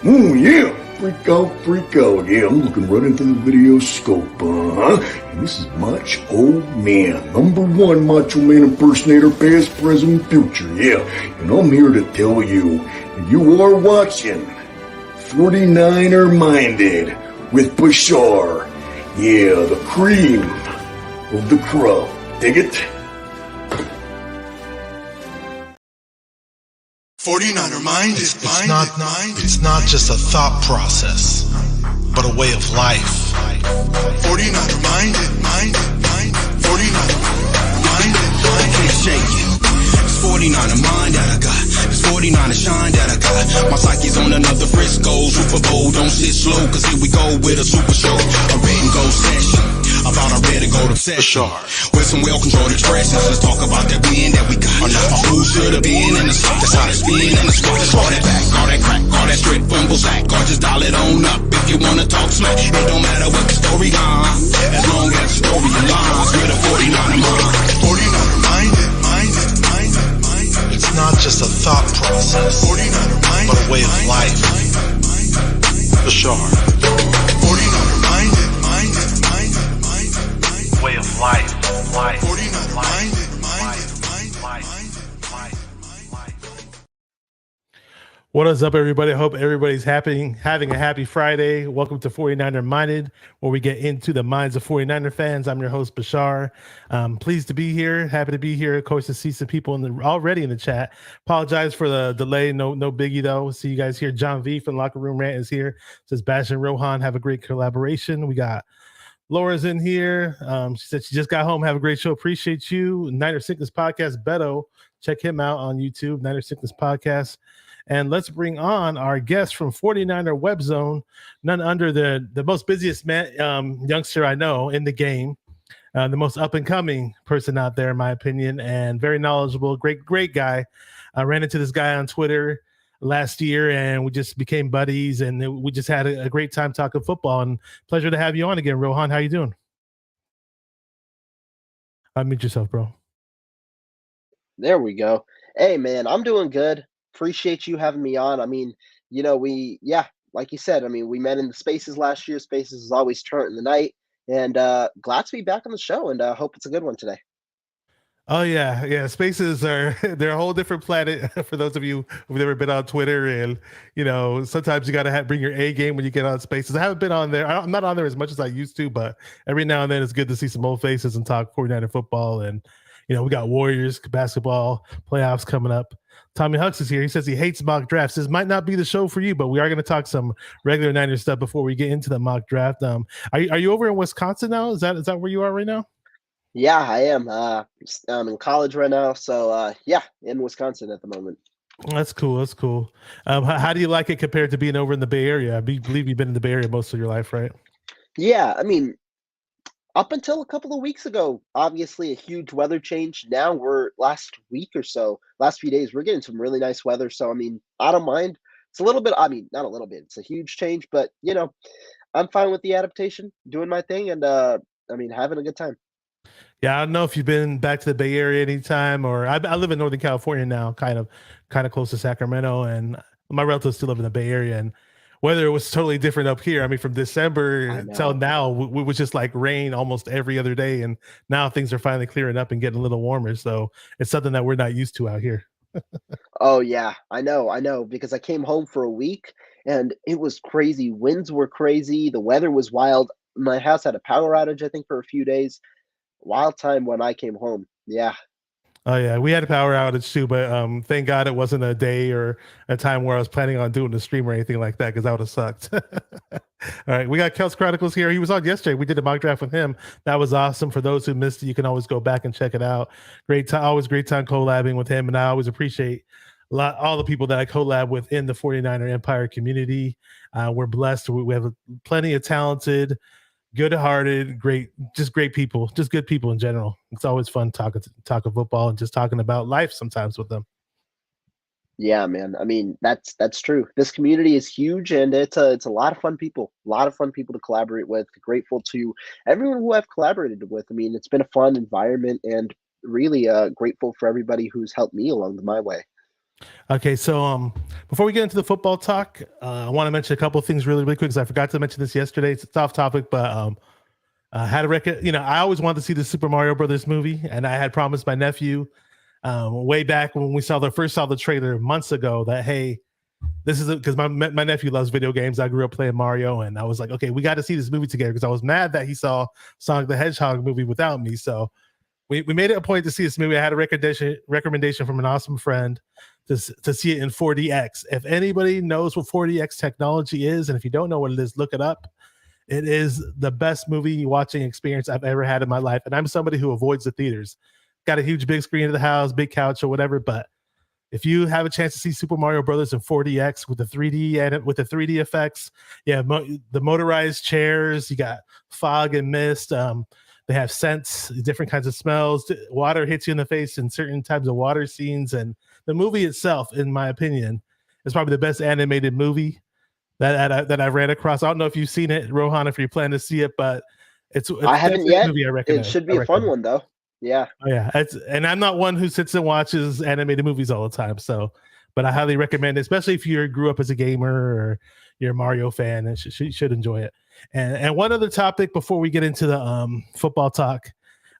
Oh, yeah. Freak out. Yeah, I'm looking right into the video scope, And this is Macho Man, #1 Macho Man impersonator, past, present, future, yeah. And I'm here to tell you, you are watching 49er Minded with Bashar. Yeah, the cream of the crop. Dig it? 49er mind is It's not just a thought process, but a way of life. 49er minded. 49er minded. Can't shake it. It's 49er mind that I got. It's 49er shine that I got. My psyche's on another Frisco Super Bowl. Don't sit slow, cause here we go with a super show. A red and gold session. About our red and gold obsession. With some well-controlled expressions. Let's talk about that win that we got. Who should have been in the slot? That's how it's been in the squad. Let's all that back, all that crack, all that strip, fumble sack. Or just dial it on up if you wanna talk smack. It don't matter what the story line, as long as the story aligns with a 49er mind. 49er minded. It's not just a thought process, 49er minded, but a way of life. For sure. 49er minded. Way of life. 49er minded. What is up, everybody? I hope everybody's having a happy Friday. Welcome to 49er Minded, where we get into the minds of 49er fans. I'm your host, Bashar. Pleased to be here. Happy to be here. Of course, to see some people already in the chat. Apologize for the delay. No biggie, though. See you guys here. John V from Locker Room Rant is here. Says Bash and Rohan have a great collaboration. We got Laura's in here. She said she just got home. Have a great show. Appreciate you. Niner Sickness Podcast, Beto. Check him out on YouTube, Niner Sickness Podcast. And let's bring on our guest from 49er Webzone, none under the most busiest youngster I know in the game, the most up-and-coming person out there, in my opinion, and very knowledgeable, great guy. I ran into this guy on Twitter last year, and we just became buddies, and we just had a great time talking football. And pleasure to have you on again, Rohan. How you doing? Unmute yourself, bro. There we go. Hey, man, I'm doing good. Appreciate you having me on. I mean, like you said, I mean, we met in the Spaces last year. Spaces is always turn in the night, and glad to be back on the show, and hope it's a good one today. Oh yeah. Spaces they're a whole different planet for those of you who've never been on Twitter, and sometimes you got to bring your A game when you get on Spaces. I haven't been on there. I'm not on there as much as I used to, but every now and then it's good to see some old faces and talk 49er football. And we got Warriors basketball playoffs coming up. Tommy Hucks is here. He says he hates mock drafts. This might not be the show for you, but we are going to talk some regular Niners stuff before we get into the mock draft. Are you over in Wisconsin now? Is that where you are right now? Yeah, I am. I'm in college right now, so in Wisconsin at the moment. That's cool. How do you like it compared to being over in the Bay Area? I believe you've been in the Bay Area most of your life, right? Yeah, I mean, up until a couple of weeks ago, obviously a huge weather change. Now last few days, we're getting some really nice weather. So, I mean, I don't mind. It's a little bit, I mean, not a little bit, it's a huge change, but I'm fine with the adaptation, doing my thing, and having a good time. Yeah, I don't know if you've been back to the Bay Area anytime, or I live in Northern California now, kind of close to Sacramento, and my relatives still live in the Bay Area, and weather was totally different up here. I mean, from December till now, we was just like rain almost every other day, and now things are finally clearing up and getting a little warmer, so it's something that we're not used to out here. Oh, yeah, I know, because I came home for a week, and it was crazy. Winds were crazy. The weather was wild. My house had a power outage, I think, for a few days. Wild time when I came home. Yeah. Oh yeah, we had a power outage too, but thank God it wasn't a day or a time where I was planning on doing the stream or anything like that, because that would have sucked. All right, we got Kels Chronicles here. He was on yesterday. We did a mock draft with him. That was awesome. For those who missed it, you can always go back and check it out. Great time, always great time collabing with him, and I always appreciate all the people that I collab with in the 49er Empire community. We're blessed. We have plenty of talented, good-hearted, great people, just good people in general. It's always fun talking football and just talking about life sometimes with them. Yeah, man. I mean, that's true. This community is huge, and it's a lot of fun people. A lot of fun people to collaborate with. Grateful to everyone who I've collaborated with. I mean, it's been a fun environment, and really grateful for everybody who's helped me along my way. Okay, so before we get into the football talk, I want to mention a couple of things really quick because I forgot to mention this yesterday. It's off topic, but had a record. I always wanted to see the Super Mario Brothers movie, and I had promised my nephew way back when we first saw the trailer months ago that hey, this is because my nephew loves video games. I grew up playing Mario, and I was like, okay, we got to see this movie together because I was mad that he saw Sonic the Hedgehog movie without me. So we made it a point to see this movie. I had a recommendation from an awesome friend to see it in 4DX. If anybody knows what 4DX technology is, and if you don't know what it is, look it up. It is the best movie watching experience I've ever had in my life. And I'm somebody who avoids the theaters. Got a huge big screen in the house, big couch or whatever. But if you have a chance to see Super Mario Brothers in 4DX with the 3D and with the 3D effects, the motorized chairs, you got fog and mist. They have scents, different kinds of smells. Water hits you in the face in certain types of water scenes. And the movie itself, in my opinion, is probably the best animated movie that I ran across. I don't know if you've seen it, Rohan, if you plan to see it, but it's I haven't definitely a yet. movie I recommend. It should be a fun one though. Yeah. Oh, yeah, and I'm not one who sits and watches animated movies all the time. So, but I highly recommend it, especially if you grew up as a gamer or you're a Mario fan, and should enjoy it. And one other topic before we get into the football talk.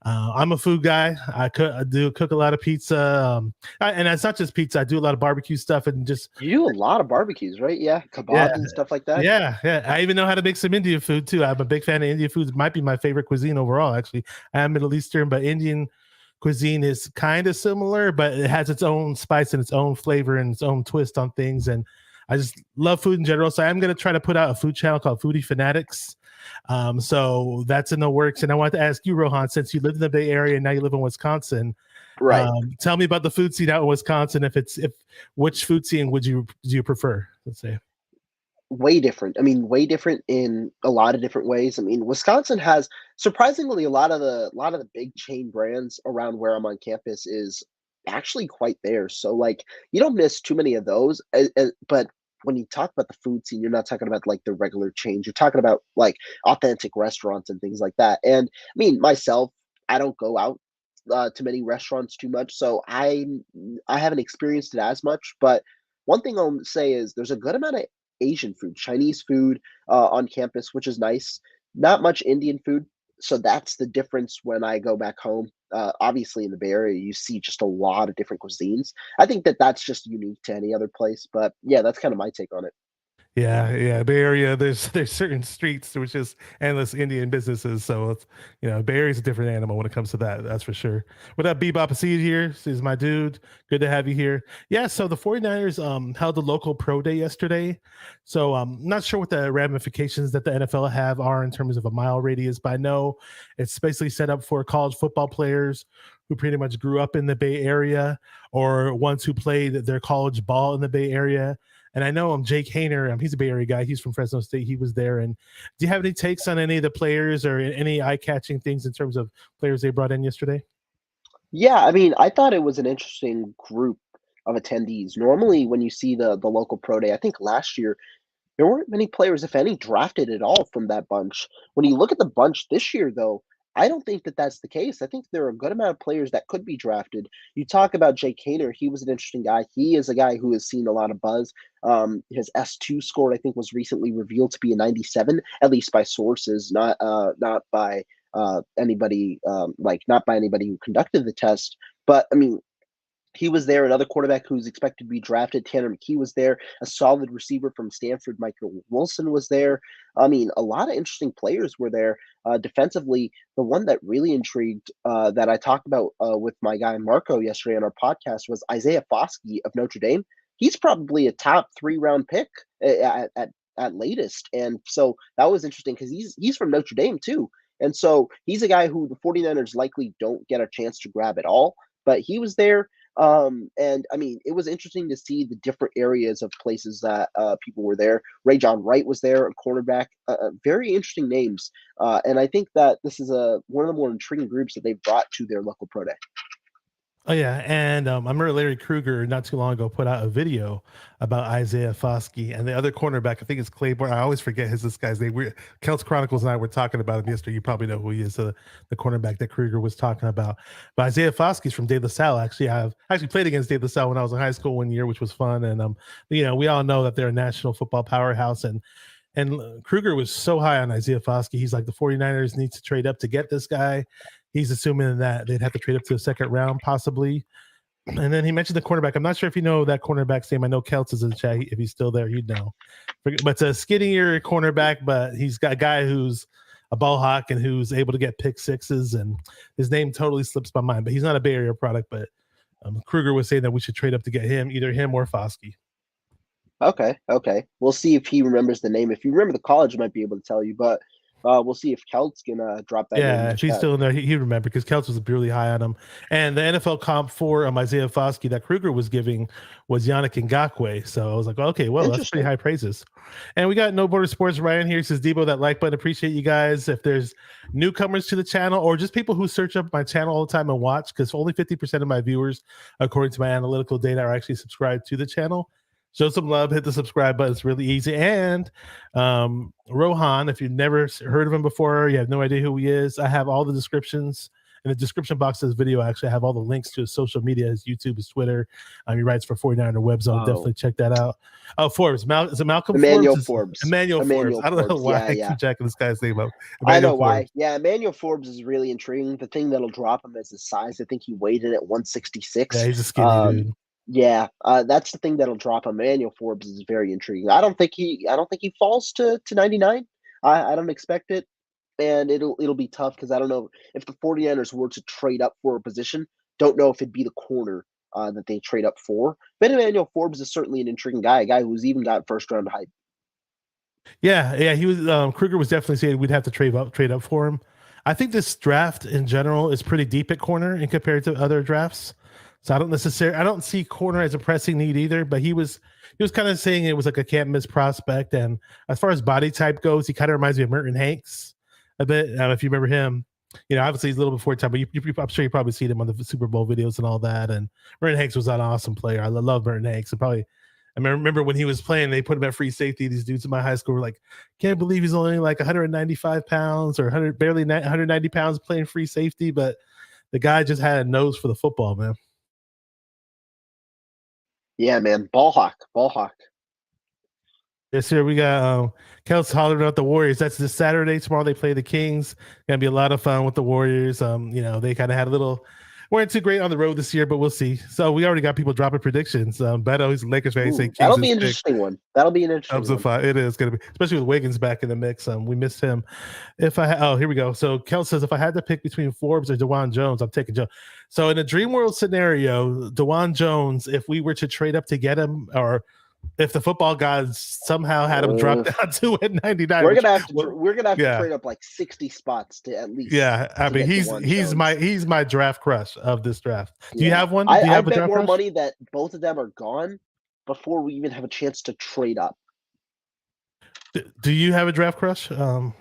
I'm a food guy. I do cook a lot of pizza, and it's not just pizza. I do a lot of barbecue stuff and just You do a lot of barbecues, right? Yeah, kebabs and stuff like that. yeah. I even know how to make some Indian food too. I'm a big fan of Indian food. It might be my favorite cuisine overall. Actually, I am Middle Eastern, but Indian cuisine is kind of similar, but it has its own spice and its own flavor and its own twist on things. And I just love food in general. So I'm going to try to put out a food channel called Foodie Fanatics. So that's in the works. And I wanted to ask you, Rohan, since you live in the Bay Area and now you live in Wisconsin, Right. tell me about the food scene out in Wisconsin. Which food scene do you prefer? Let's say. Way different. I mean, way different in a lot of different ways. I mean, Wisconsin has surprisingly a lot of the big chain brands around where I'm on campus is actually quite there. So like you don't miss too many of those. But when you talk about the food scene, you're not talking about like the regular chains. You're talking about like authentic restaurants and things like that. And I mean, myself, I don't go out to many restaurants too much, so I haven't experienced it as much. But one thing I'll say is there's a good amount of Asian food, Chinese food on campus, which is nice. Not much Indian food. So that's the difference when I go back home. Obviously, in the Bay Area, you see just a lot of different cuisines. I think that that's just unique to any other place. But yeah, that's kind of my take on it. Yeah. Bay Area, there's certain streets which is endless Indian businesses. So it's Bay Area's a different animal when it comes to that. That's for sure. What up, Bebop? I see you here. This is my dude. Good to have you here. Yeah. So the 49ers held a local pro day yesterday. So not sure what the ramifications that the NFL are in terms of a mile radius, but I know it's basically set up for college football players who pretty much grew up in the Bay Area or ones who played their college ball in the Bay Area. And I know Jake Hayner, he's a Bay Area guy. He's from Fresno State. He was there. And do you have any takes on any of the players or any eye-catching things in terms of players they brought in yesterday? Yeah, I mean, I thought it was an interesting group of attendees. Normally, when you see the local pro day, I think last year there weren't many players, if any, drafted at all from that bunch. When you look at the bunch this year, though, I don't think that that's the case. I think there are a good amount of players that could be drafted. You talk about Jake Hader. He was an interesting guy. He is a guy who has seen a lot of buzz. His S2 score, I think, was recently revealed to be a 97, at least by sources, not by anybody not by anybody who conducted the test. But I mean, he was there. Another quarterback who's expected to be drafted, Tanner McKee, was there. A solid receiver from Stanford, Michael Wilson, was there. I mean, a lot of interesting players were there. Defensively, the one that really intrigued that I talked about with my guy Marco yesterday on our podcast was Isaiah Foskey of Notre Dame. He's probably a top 3 round pick at latest. And so that was interesting because he's from Notre Dame too. And so he's a guy who the 49ers likely don't get a chance to grab at all. But he was there. And I mean, it was interesting to see the different areas of places that people were there. Ray John Wright was there, a cornerback. Very interesting names. And I think that this is one of the more intriguing groups that they've brought to their local pro day. Oh yeah, and I remember Larry Krueger not too long ago put out a video about Isaiah Foskey and the other cornerback. I think it's Claiborne. I always forget this guy's name. Kelts Chronicles and I were talking about him yesterday. You probably know who he is, the cornerback that Krueger was talking about. But Isaiah Foskey's from De La Salle. Actually, I actually played against De La Salle when I was in high school one year, which was fun. And we all know that they're a national football powerhouse. And Krueger was so high on Isaiah Foskey. He's like, the 49ers need to trade up to get this guy. He's assuming that they'd have to trade up to the second round, possibly. And then he mentioned the cornerback. I'm not sure if you know that cornerback's name. I know Kelts is in the chat. If he's still there, you'd know. But it's a skinnier cornerback, but he's got a guy who's a ball hawk and who's able to get pick sixes. And his name totally slips my mind. But he's not a Bay Area product. But Krueger was saying that we should trade up to get him, either him or Foskey. Okay. We'll see if he remembers the name. If you remember the college, I might be able to tell you. But we'll see if Kelt's can drop that. Yeah, if he's still in there, he'd remember because Kelts was really high on him. And the NFL comp for Isaiah Foskey that Krueger was giving was Yannick Ngakoue. So I was like, okay, well, that's pretty high praises. And we got No Border Sports Ryan here. He says, Debo, that like button. Appreciate you guys. If there's newcomers to the channel or just people who search up my channel all the time and watch, because only 50% of my viewers, according to my analytical data, are actually subscribed to the channel. Show some love, hit the subscribe button. It's really easy. And Rohan, if you've never heard of him before, you have no idea who he is, I have all the descriptions in the description box of this video. Actually, I have all the links to his social media, his YouTube, his Twitter. He writes for 49er Webzone. Definitely check that out. Oh, Forbes. Is it Malcolm Emmanuel Forbes? Forbes. Emmanuel Forbes. I don't know why I keep checking this guy's name up. I know why. Yeah, Emmanuel Forbes is really intriguing. The thing that'll drop him is his size. I think he weighed in at 166. Yeah, he's a skinny dude. Yeah, that's the thing that'll drop him. Emmanuel Forbes is very intriguing. I don't think he falls to 99. I don't expect it, and it'll be tough because I don't know if the 49ers were to trade up for a position. Don't know if it'd be the corner that they trade up for. But Emmanuel Forbes is certainly an intriguing guy, a guy who's even got first round hype. Yeah, he was. Krueger was definitely saying we'd have to trade up for him. I think this draft in general is pretty deep at corner in compared to other drafts. So I don't see corner as a pressing need either, but he was kind of saying it was like a can't miss prospect. And as far as body type goes, he kind of reminds me of Merton Hanks a bit. If you remember him, obviously he's a little before time, but I'm sure you probably seen him on the Super Bowl videos and all that. And Merton Hanks was an awesome player. I love Merton Hanks. And I remember when he was playing, they put him at free safety. These dudes in my high school were like, can't believe he's only like 195 pounds or barely 190 pounds playing free safety. But the guy just had a nose for the football, man. Yeah, man. Ball hawk. Yes, sir. We got Kelts hollering out the Warriors. That's this Saturday. Tomorrow they play the Kings. Gonna be a lot of fun with the Warriors. They kind of had weren't too great on the road this year, but we'll see. So we already got people dropping predictions. Beto, he's a Lakers fan. That'll be an interesting one. That'll be an interesting one. It is going to be, especially with Wiggins back in the mix. We missed him. Here we go. So Kel says, if I had to pick between Forbes or DeJuan Jones, I'm taking Jones. So in a dream world scenario, DeJuan Jones, if we were to trade up to get him, or if the football gods somehow had him drop down to at 99, we're gonna have to trade up like 60 spots to at least. Yeah, I mean he's my draft crush of this draft. Do you have one? Do you have I bet more money that both of them are gone before we even have a chance to trade up. Do you have a draft crush? Yeah,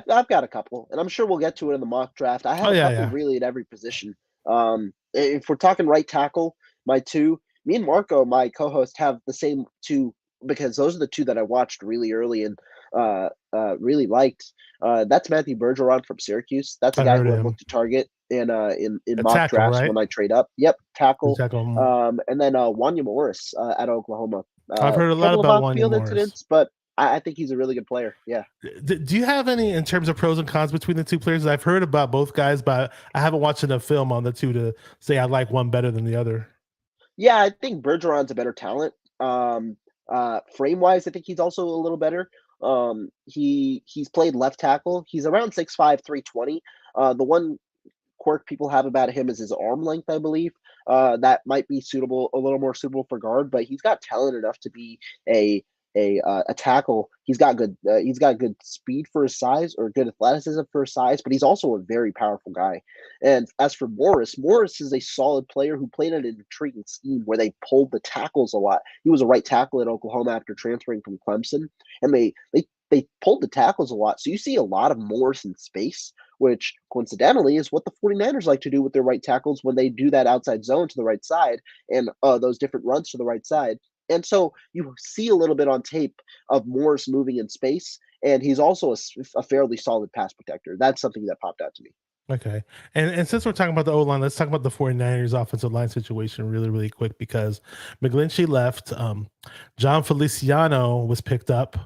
I've got a couple, and I'm sure we'll get to it in the mock draft. I have a couple really at every position. If we're talking right tackle, my two. Me and Marco, my co-host, have the same two because those are the two that I watched really early and really liked. That's Matthew Bergeron from Syracuse. That's a guy who I looked to target in mock drafts when I trade up. Yep, tackle. And then Wanya Morris at Oklahoma. I've heard a lot about Wanya Morris. Incidents, but I think he's a really good player. Yeah. Do you have any in terms of pros and cons between the two players? I've heard about both guys, but I haven't watched enough film on the two to say I like one better than the other. Yeah, I think Bergeron's a better talent. Frame-wise, I think he's also a little better. He's played left tackle. He's around 6'5", 320. The one quirk people have about him is his arm length, I believe. That might be a little more suitable for guard, but he's got talent enough to be a tackle. He's got good speed for his size, or good athleticism for his size, but he's also a very powerful guy. And as for Morris is a solid player who played in an intriguing scheme where they pulled the tackles a lot. He was a right tackle at Oklahoma after transferring from Clemson, and they they pulled the tackles a lot. So you see a lot of Morse in space, which coincidentally is what the 49ers like to do with their right tackles when they do that outside zone to the right side and those different runs to the right side. And so you see a little bit on tape of Morse moving in space, and he's also a fairly solid pass protector. That's something that popped out to me. Okay. And since we're talking about the O-line, let's talk about the 49ers offensive line situation really, really quick because McGlinchey left. John Feliciano was picked up,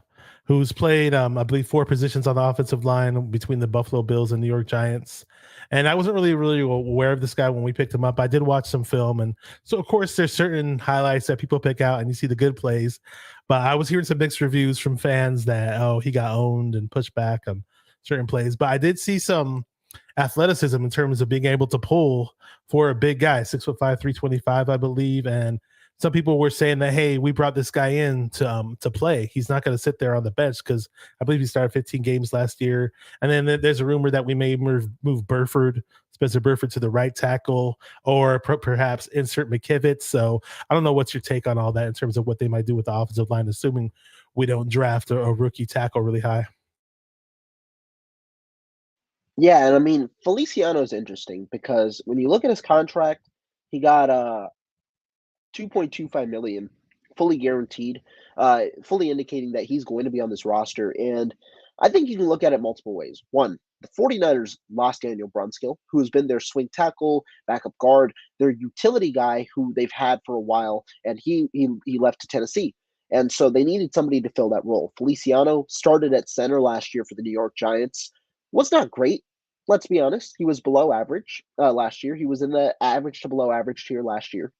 who's played, I believe, 4 positions on the offensive line between the Buffalo Bills and New York Giants. And I wasn't really aware of this guy when we picked him up. I did watch some film. And so, of course, there's certain highlights that people pick out and you see the good plays. But I was hearing some mixed reviews from fans that, oh, he got owned and pushed back on certain plays. But I did see some athleticism in terms of being able to pull for a big guy, 6'5", 325, I believe. And some people were saying that, hey, we brought this guy in to play. He's not going to sit there on the bench because I believe he started 15 games last year. And then there's a rumor that we may move Spencer Burford to the right tackle, or perhaps insert McKivitz. So I don't know what's your take on all that in terms of what they might do with the offensive line, assuming we don't draft a rookie tackle really high. Yeah, and I mean Feliciano is interesting because when you look at his contract, he got 2.25 million fully guaranteed, fully indicating that he's going to be on this roster. And I think you can look at it multiple ways. One, the 49ers lost Daniel Brunskill, who has been their swing tackle, backup guard, their utility guy who they've had for a while, and he left to Tennessee. And so they needed somebody to fill that role. Feliciano started at center last year for the New York Giants. Was not great. Let's be honest. He was below average last year. He was in the average to below average tier last year.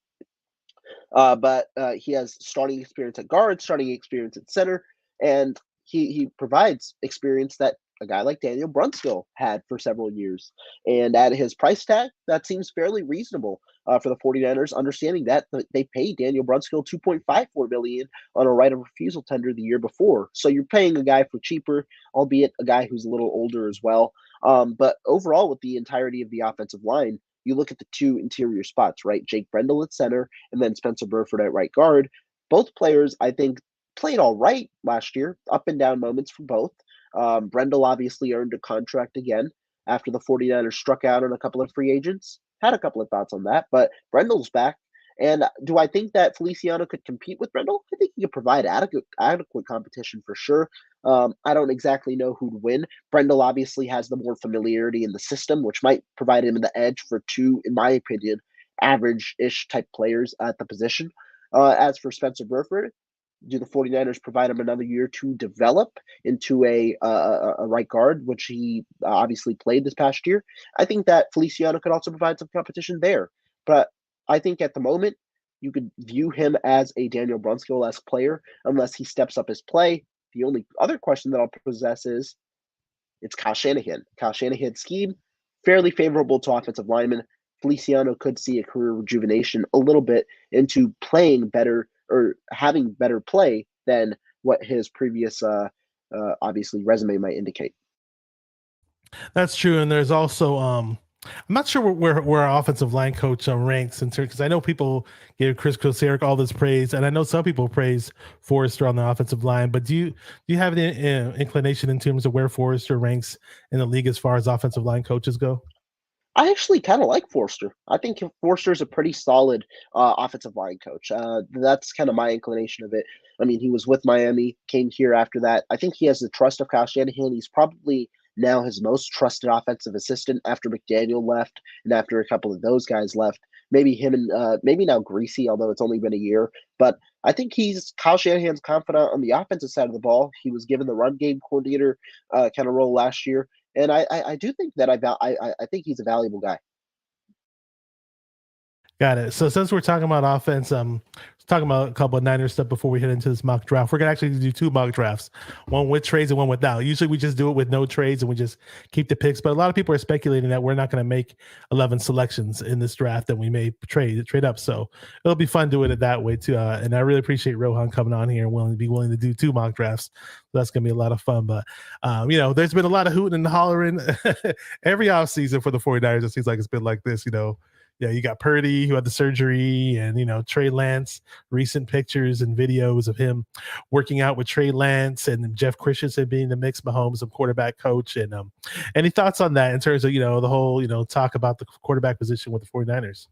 But he has starting experience at guard, starting experience at center, and he provides experience that a guy like Daniel Brunskill had for several years. And at his price tag, that seems fairly reasonable for the 49ers, understanding that they paid Daniel Brunskill $2.54 million on a right of refusal tender the year before. So you're paying a guy for cheaper, albeit a guy who's a little older as well. But overall, with the entirety of the offensive line, you look at the 2 interior spots, right? Jake Brendel at center and then Spencer Burford at right guard. Both players, I think, played all right last year, up and down moments for both. Brendel obviously earned a contract again after the 49ers struck out on a couple of free agents. Had a couple of thoughts on that, but Brendel's back. And do I think that Feliciano could compete with Brendel? I think he could provide adequate competition for sure. I don't exactly know who'd win. Brendel obviously has the more familiarity in the system, which might provide him the edge for 2, in my opinion, average-ish type players at the position. As for Spencer Burford, do the 49ers provide him another year to develop into a right guard, which he obviously played this past year? I think that Feliciano could also provide some competition there. But I think at the moment, you could view him as a Daniel Brunskill-esque player unless he steps up his play. The only other question that I'll possess is it's Kyle Shanahan. Kyle Shanahan's scheme, fairly favorable to offensive linemen. Feliciano could see a career rejuvenation a little bit into playing better or having better play than what his previous, obviously, resume might indicate. That's true. And there's also, I'm not sure where our offensive line coach ranks in terms, because I know people give Chris Kosaric all this praise, and I know some people praise Forrester on the offensive line. But do you have any inclination in terms of where Forrester ranks in the league as far as offensive line coaches go? I actually kind of like Forster. I think Forster is a pretty solid offensive line coach. That's kind of my inclination of it. I mean, he was with Miami, came here after that. I think he has the trust of Kyle Shanahan. He's probably now his most trusted offensive assistant after McDaniel left and after a couple of those guys left. Maybe him and maybe now Greasy, although it's only been a year. But I think Kyle Shanahan's confident on the offensive side of the ball. He was given the run game coordinator kind of role last year. And I do think that I think he's a valuable guy. Got it. So since we're talking about offense, talking about a couple of Niners stuff before we head into this mock draft. We're gonna actually do 2 mock drafts, one with trades and one without. Usually we just do it with no trades and we just keep the picks. But a lot of people are speculating that we're not going to make 11 selections in this draft, and we may trade up. So it'll be fun doing it that way too. And I really appreciate Rohan coming on here and willing to do 2 mock drafts. So that's gonna be a lot of fun. But there's been a lot of hooting and hollering every offseason for the 49ers. It seems like it's been like this, Yeah, you got Purdy who had the surgery, and Trey Lance. Recent pictures and videos of him working out with Trey Lance and Jeff Christensen being the mix Mahomes of quarterback coach. And any thoughts on that in terms of the whole talk about the quarterback position with the 49ers?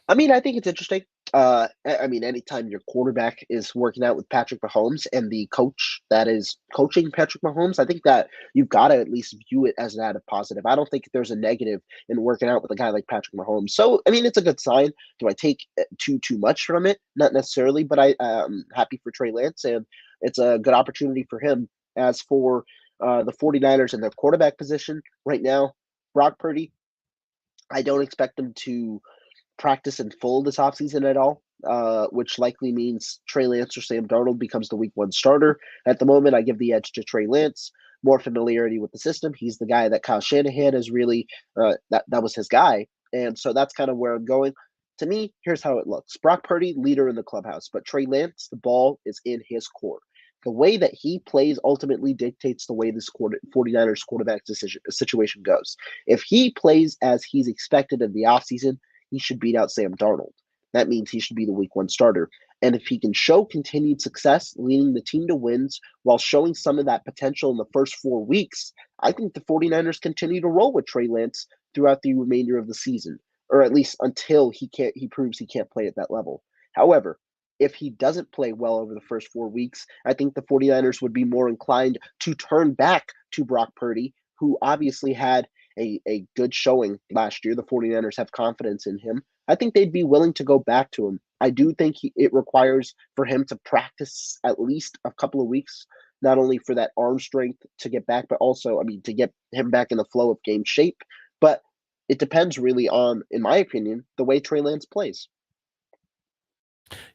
I mean, I think it's interesting. I mean, anytime your quarterback is working out with Patrick Mahomes and the coach that is coaching Patrick Mahomes, I think that you've got to at least view it as an added positive. I don't think there's a negative in working out with a guy like Patrick Mahomes. So, I mean, it's a good sign. Do I take too much from it? Not necessarily, but I'm happy for Trey Lance, and it's a good opportunity for him. As for the 49ers and their quarterback position right now, Brock Purdy, I don't expect them to practice in full this offseason at all, which likely means Trey Lance or Sam Darnold becomes the week one starter. At the moment, I give the edge to Trey Lance. More familiarity with the system. He's the guy that Kyle Shanahan is really, that was his guy. And so that's kind of where I'm going. To me, here's how it looks. Brock Purdy, leader in the clubhouse, but Trey Lance, the ball is in his court. The way that he plays ultimately dictates the way this 49ers quarterback situation goes. If he plays as he's expected in the offseason, he should beat out Sam Darnold. That means he should be the week one starter. And if he can show continued success, leading the team to wins while showing some of that potential in the first 4 weeks, I think the 49ers continue to roll with Trey Lance throughout the remainder of the season, or at least until he proves he can't play at that level. However, if he doesn't play well over the first 4 weeks, I think the 49ers would be more inclined to turn back to Brock Purdy, who obviously had a good showing last year. The 49ers have confidence in him. I think they'd be willing to go back to him. I do think it requires for him to practice at least a couple of weeks, not only for that arm strength to get back, but also, I mean, to get him back in the flow of game shape. But it depends really on, in my opinion, the way Trey Lance plays.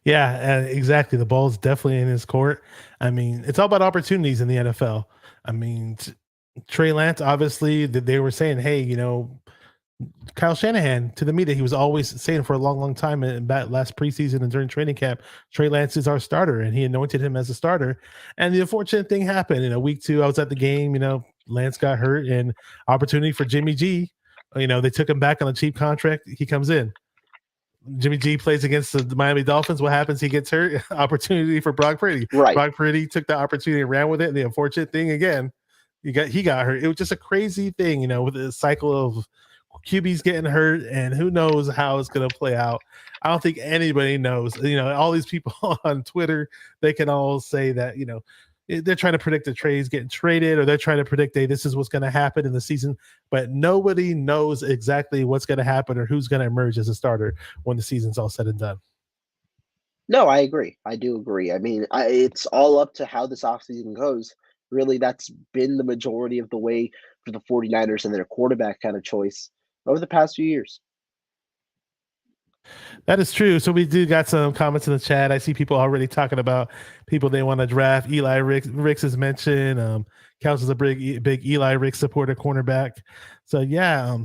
Yeah, exactly. The ball's definitely in his court. I mean, it's all about opportunities in the NFL. I mean, Trey Lance, obviously, they were saying, hey, Kyle Shanahan to the media, he was always saying for a long, long time in that last preseason and during training camp, Trey Lance is our starter, and he anointed him as a starter. And the unfortunate thing happened. Week 2, I was at the game. Lance got hurt, and opportunity for Jimmy G. They took him back on a cheap contract. He comes in. Jimmy G plays against the Miami Dolphins. What happens? He gets hurt. Opportunity for Brock Purdy. Right. Brock Purdy took the opportunity and ran with it. And the unfortunate thing again, he got hurt. It was just a crazy thing, with the cycle of QB's getting hurt, and who knows how it's going to play out. I don't think anybody knows. All these people on Twitter, they can all say that, they're trying to predict the trades getting traded, or they're trying to predict, hey, this is what's going to happen in the season. But nobody knows exactly what's going to happen or who's going to emerge as a starter when the season's all said and done. No, I agree. I do agree. I mean, it's all up to how this offseason goes. Really, that's been the majority of the way for the 49ers and their quarterback kind of choice over the past few years. That is true. So we do got some comments in the chat. I see people already talking about people they want to draft. Eli Ricks is mentioned. Couch is a big Eli Ricks supporter cornerback. So yeah,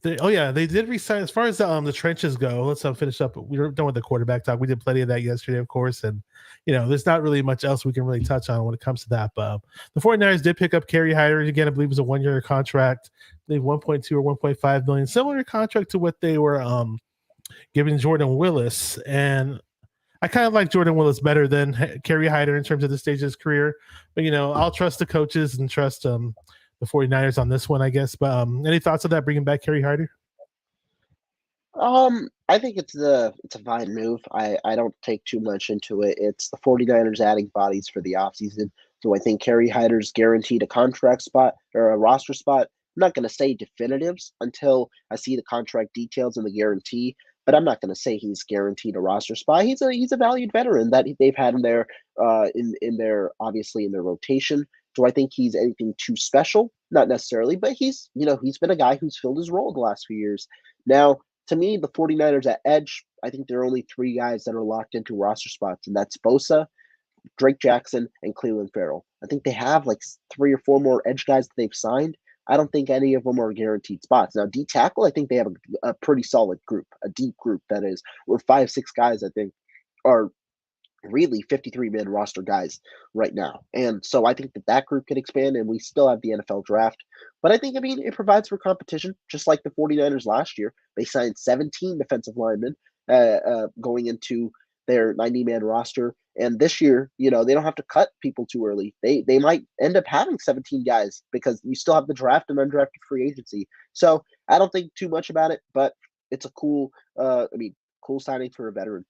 they did resign. As far as the trenches go, let's finish up. We were done with the quarterback talk. We did plenty of that yesterday, of course, and there's not really much else we can really touch on when it comes to that. But the 49ers did pick up Kerry Hyder again. I believe it was a 1-year contract. I believe 1.2 or 1.5 million, similar contract to what they were giving Jordan Willis. And I kind of like Jordan Willis better than Kerry Hyder in terms of the stage of his career. But, I'll trust the coaches and trust the 49ers on this one, I guess. But any thoughts on that, bringing back Kerry Hyder? I think it's a fine move. I don't take too much into it. It's the 49ers adding bodies for the offseason. So I think Kerry Hyder's guaranteed a contract spot or a roster spot. I'm not going to say definitives until I see the contract details and the guarantee, but I'm not going to say he's guaranteed a roster spot. He's a valued veteran that they've had in their in their obviously in their rotation. Do I think he's anything too special? Not necessarily, but he's been a guy who's filled his role the last few years. Now, to me, the 49ers at edge, I think there are only 3 guys that are locked into roster spots, and that's Bosa, Drake Jackson, and Cleveland Farrell. I think they have like 3 or 4 more edge guys that they've signed. I don't think any of them are guaranteed spots. Now, D tackle, I think they have a pretty solid group, a deep group that is, where 5, 6 guys, I think, are really 53-man roster guys right now. And so I think that group can expand, and we still have the NFL draft. But I think, it provides for competition, just like the 49ers last year. They signed 17 defensive linemen going into their 90-man roster. And this year, they don't have to cut people too early. They might end up having 17 guys because you still have the draft and undrafted free agency. So I don't think too much about it, but it's a cool signing for a veteran.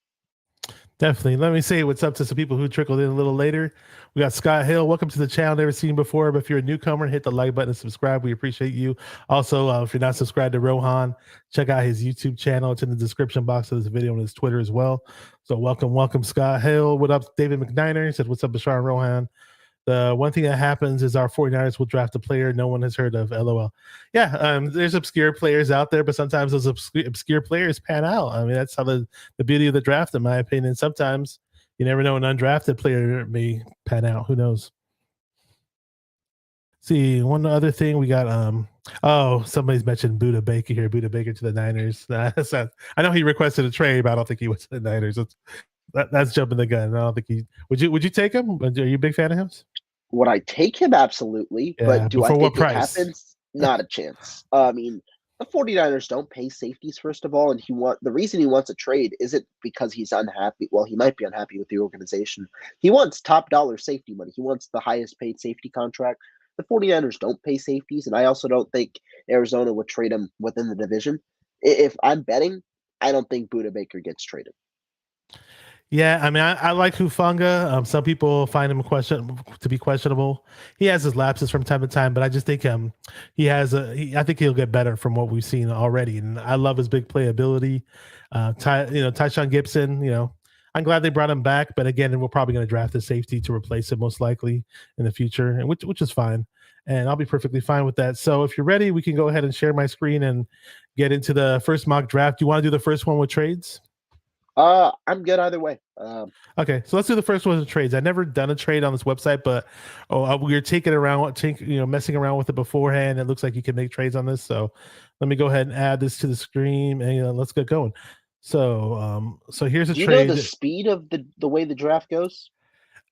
Definitely. Let me say what's up to some people who trickled in a little later. We got Scott Hill. Welcome to the channel. Never seen before, but if you're a newcomer, hit the like button and subscribe. We appreciate you. Also, if you're not subscribed to Rohan, check out his YouTube channel. It's in the description box of this video and his Twitter as well. So welcome, Scott Hill. What up, David McNiner? He said, what's up, Bashar and Rohan? The one thing that happens is our 49ers will draft a player no one has heard of. LOL. Yeah, there's obscure players out there, but sometimes those obscure players pan out. That's how the beauty of the draft, in my opinion. Sometimes you never know, an undrafted player may pan out. Who knows? See, one other thing we got. Somebody's mentioned Buda Baker here. Buda Baker to the Niners. I know he requested a trade, but I don't think he went to the Niners. That's jumping the gun. I don't think he would you take him? Are you a big fan of him? Would I take him? Absolutely. Yeah, but do I think it price? happens? Not a chance. The 49ers don't pay safeties, first of all, and the reason he wants a trade isn't because he's unhappy. Well, he might be unhappy with the organization. He wants top dollar safety money. He wants the highest paid safety contract. The 49ers don't pay safeties, and I also don't think Arizona would trade him within the division. If I'm betting, I don't think Buda Baker gets traded. Yeah, I like Hufanga. Some people find him to be questionable. He has his lapses from time to time, but I just think I think he'll get better from what we've seen already. And I love his big playability. Tyshawn Gibson. I'm glad they brought him back, but again, we're probably going to draft a safety to replace him most likely in the future, and which is fine. And I'll be perfectly fine with that. So if you're ready, we can go ahead and share my screen and get into the first mock draft. Do you want to do the first one with trades? I'm good either way. Okay, so let's do the first one with trades. I've never done a trade on this website, but we were messing around with it beforehand. It looks like you can make trades on this. So let me go ahead and add this to the screen, and let's get going. So here's a trade. Do you know the speed of the way the draft goes?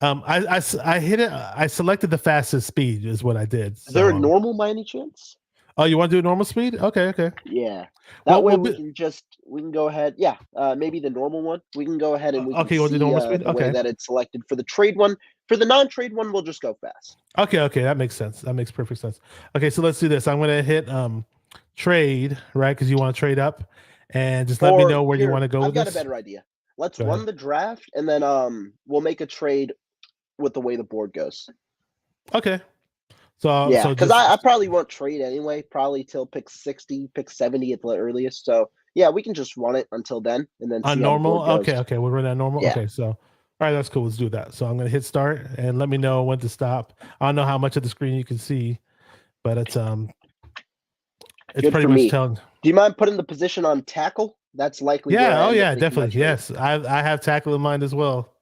I hit it. I selected the fastest speed is what I did. Is there a normal by any chance? Oh, you want to do a normal speed? Okay. Yeah. That way we can go ahead. Yeah. Maybe the normal one. We can go ahead and we can see the normal speed? The way that it's selected. For the trade one, for the non-trade one, we'll just go fast. Okay. That makes sense. That makes perfect sense. Okay, so let's do this. I'm going to hit trade, right? Because you want to trade up, and just let me know where you want to go with this. I've got a better idea. Let's run the draft, and then we'll make a trade with the way the board goes. Okay. Because I probably won't trade anyway, probably till pick 60, pick 70 at the earliest. So yeah, we can just run it until then, and then on normal. Okay, we'll run that normal. Yeah. Okay, so all right, that's cool. Let's do that. So I'm gonna hit start and let me know when to stop. I don't know how much of the screen you can see, but it's pretty much telling. Do you mind putting the position on tackle? That's likely. Yeah. Oh yeah, definitely. Yes, I have tackle in mind as well.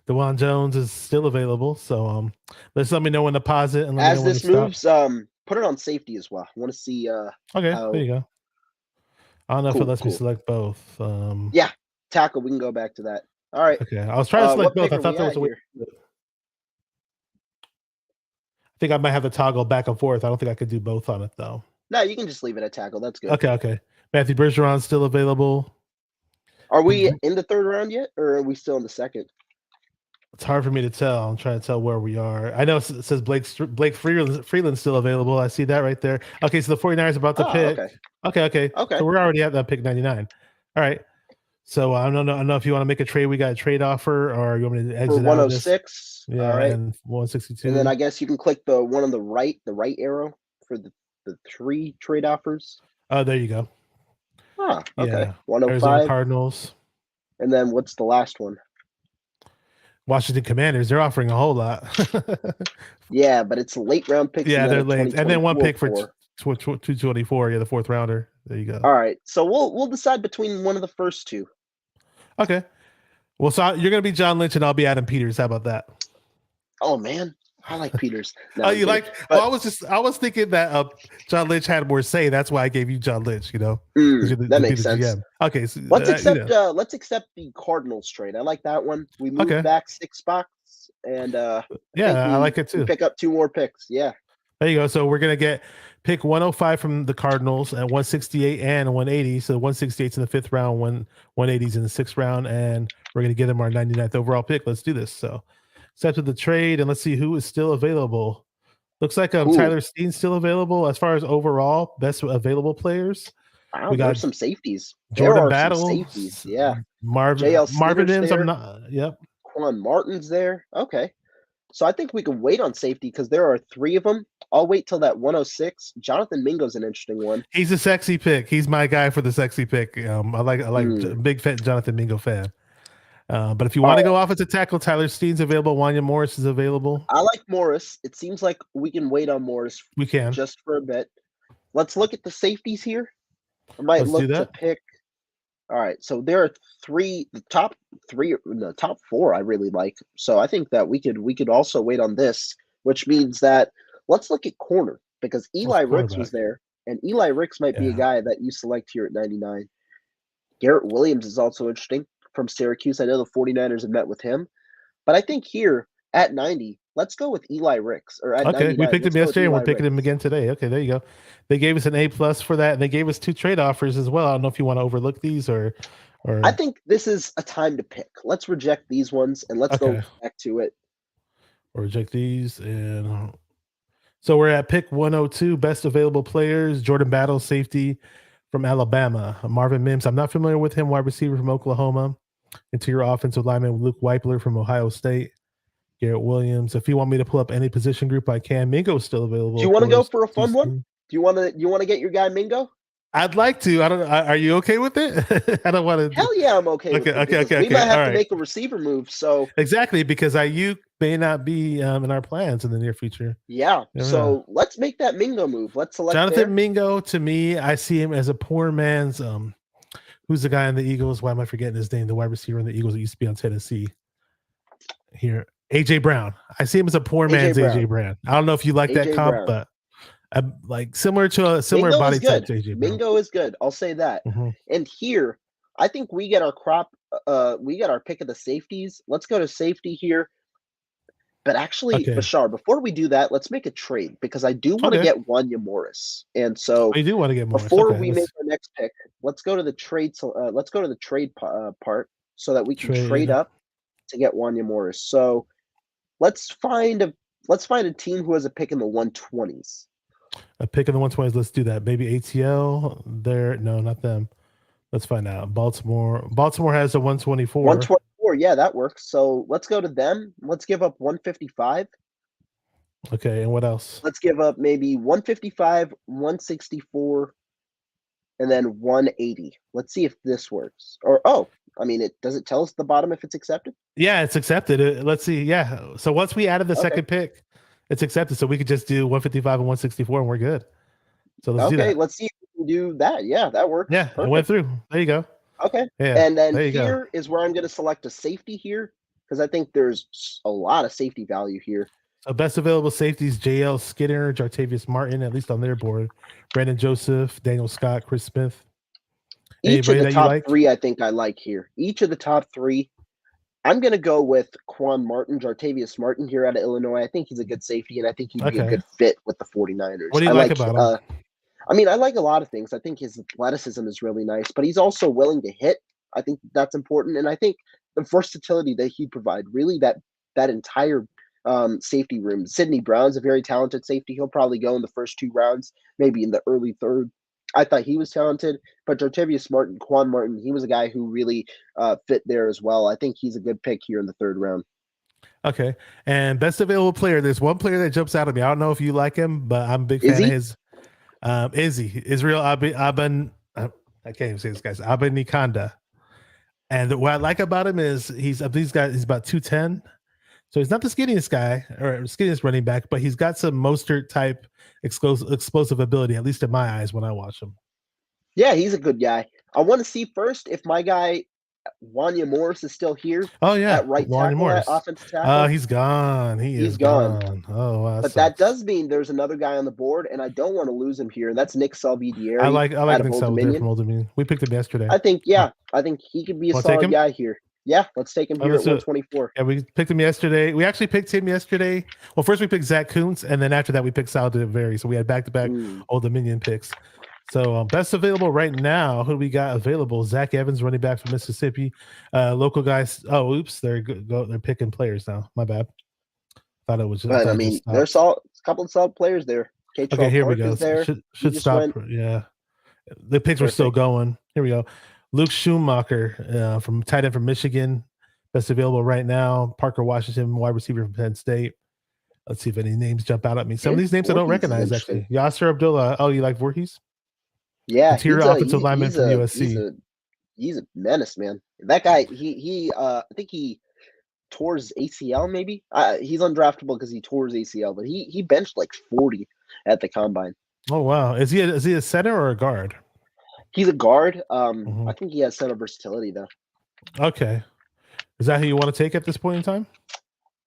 DeJuan Jones is still available, so let me know when to pause it. And as this moves, put it on safety as well. I want to see. Okay, there you go. I don't know if it lets me select both. Yeah, tackle. We can go back to that. All right. Okay, I was trying to select both. I thought there was a way. I think I might have to toggle back and forth. I don't think I could do both on it though. No, you can just leave it at tackle. That's good. Okay. Matthew Bergeron's still available. Are we in the third round yet, or are we still in the second? It's hard for me to tell. I'm trying to tell where we are. I know it says Blake Freeland's still available. I see that right there. Okay, so the 49ers are about to pick. Okay. So we're already at that pick 99. All right. So I don't know if you want to make a trade. We got a trade offer, or you want me to exit for 106. Yeah, all right. And 162. And then I guess you can click the one on the right arrow for the 3 trade offers. Oh, there you go. Okay. Yeah. 105. Arizona Cardinals. And then what's the last one? Washington Commanders. They're offering a whole lot. Yeah, but it's late round picks. Yeah, they're late, and then one pick for 224. Yeah, the 4th rounder. There you go. All right, so we'll decide between one of the first 2. Okay. Well, so you're gonna be John Lynch, and I'll be Adam Peters. How about that? Oh man, I like Peters. No, Oh, I'm you kidding. like? But I was thinking that John Lynch had more say. That's why I gave you John Lynch. You know, because you're that be makes the sense. GM. Okay, so, Let's you accept know. let's accept the Cardinals trade. I like that one. We moved Okay. back 6 spots, and I think Yeah, I like it we too. pick up 2 more picks. Yeah. There you go. So we're gonna get pick 105 from the Cardinals at 168 and 180. So 168's in the 5th round, 180's in the 6th round, and we're gonna get them our 99th overall pick. Let's do this. So accepted the trade, and let's see who is still available. Looks like Cool. Tyler Steen's still available as far as overall best available players. Wow, We got there's some safeties. Jordan There are Battle, some safeties. Yeah. Marvin JL Marvin Skinner's Mims. there. I'm not. Yep. Quan Martin's there. Okay. So I think we can wait on safety because there are 3 of them. I'll wait till that 106. Jonathan Mingo's an interesting one. He's a sexy pick. He's my guy for the sexy pick. I like big fan Jonathan Mingo fan. But if you want to go offensive tackle, Tyler Steen's available. Wanya Morris is available. I like Morris. It seems like we can wait on Morris. We can just for a bit. Let's look at the safeties here. I might look to pick. All right, so there are 3. The top 4 I really like. So I think that we could also wait on this, which means that let's look at corner because Eli Ricks was there, and Eli Ricks might be a guy that you select here at 99. Garrett Williams is also interesting from Syracuse. I know the 49ers have met with him, but I think here at 90, let's go with Eli Ricks. Or at 99, we picked him yesterday, and we're picking him again today. Okay, there you go. They gave us an A+ for that. And they gave us 2 trade offers as well. I don't know if you want to overlook these or. I think this is a time to pick. Let's reject these ones and let's go back to it. Or reject these, and so we're at pick 102, best available players. Jordan Battle, safety from Alabama. Marvin Mims, I'm not familiar with him. Wide receiver from Oklahoma. Interior offensive lineman Luke Weipler from Ohio State. Garrett Williams. If you want me to pull up any position group, I can. Mingo's still available. Do you want to go for a fun one? Do you want to get your guy Mingo? I'd like to. I don't. Are you okay with it? I don't want to. Hell yeah, I'm okay. Okay, with it okay. We might have to make a receiver move. So exactly, because Ayuk may not be in our plans in the near future. Yeah. So let's make that Mingo move. Let's select Jonathan Mingo. To me, I see him as a poor man's. Who's the guy in the Eagles? Why am I forgetting his name? The wide receiver in the Eagles that used to be on Tennessee. Here, AJ Brown. I see him as a poor man's AJ Brown. I don't know if you like that comp, but I'm like similar to a similar Mingo body type to AJ Brown. Mingo is good. I'll say that. And here, I think we get our we get our pick of the safeties. Let's go to safety here. But actually, Bashar, before we do that, let's make a trade because I do want to get Wanya Morris. And so I do want to get Morris. Before we make our next pick, let's go to the trade. Let's go to the trade part so that we can trade up to get Wanya Morris. So let's find a team who has a pick in the 120s. A pick in the 120s. Let's do that. Maybe ATL. There, no, not them. Let's find out. Baltimore. Baltimore has a 124. 124. Yeah, that works. So let's go to them. Let's give up 155. Okay, and what else? Let's give up maybe 155, 164, and then 180. Let's see if this works. Or does it tell us at the bottom if it's accepted? Yeah, it's accepted. Let's see. Yeah. So once we added the second pick, it's accepted. So we could just do 155 and 164 and we're good. So let's do that. Let's see if we can do that. Yeah, that works. Yeah, it went through. There you go. Okay. Yeah. And then here is where I'm going to select a safety here because I think there's a lot of safety value here. So best available safeties: JL Skinner, Jartavius Martin, at least on their board. Brandon Joseph, Daniel Scott, Chris Smith. Each of the top 3 I think I like here. Each of the top 3. I'm going to go with Quan Martin, Jartavius Martin here out of Illinois. I think he's a good safety, and I think he'd be a good fit with the 49ers. What do you like about him? I like a lot of things. I think his athleticism is really nice, but he's also willing to hit. I think that's important, and I think the versatility that he provide, really that entire safety room. Sidney Brown's a very talented safety. He'll probably go in the first 2 rounds, maybe in the early 3rd. I thought he was talented, but Jartavius Martin, Quan Martin, he was a guy who really fit there as well. I think he's a good pick here in the 3rd round. Okay. And best available player, there's one player that jumps out at me. I don't know if you like him, but I'm a big fan of his. Izzy, Israel Aben, I can't even say this guy's Abanikanda. And what I like about him is he's about 210. So he's not the skinniest guy or skinniest running back, but he's got some Mostert type explosive ability, at least in my eyes when I watch him. Yeah, he's a good guy. I want to see first if my guy Wanya Morris is still here. Oh yeah, At right Wanya tackle, Morris. at offensive tackle. He's gone. He's gone. gone. Oh wow, but that does mean there's another guy on the board, and I don't want to lose him here. That's Nick Salvidieri. I like Nick Salvador from Old Dominion. We picked him yesterday. I think he could be a solid guy here. Yeah, let's take him here at 124. Yeah, we picked him yesterday. We actually picked him yesterday. Well, first we picked Zach Kuntz, and then after that we picked Salvador. So we had back-to-back Old Dominion picks. So best available right now. Who do we got available? Zach Evans, running back from Mississippi. Local guys. Oh, oops, they're picking players now. My bad. Thought it was just. But I mean, there's a couple of solid players there. Okay, here we go. Should stop. Yeah, the picks were still going. Here we go. Luke Schumacher from tight end from Michigan. Best available right now. Parker Washington, wide receiver from Penn State. Let's see if any names jump out at me. Some of these names I don't recognize actually. Yasser Abdullah. Oh, you like Voorhees? Yeah, interior offensive lineman from USC. He's a menace, man. That guy, I think he tore his ACL. Maybe he's undraftable because he tore his ACL, but he benched like 40 at the combine. Oh wow, is he a center or a guard? He's a guard. I think he has center versatility though. Okay, is that who you want to take at this point in time?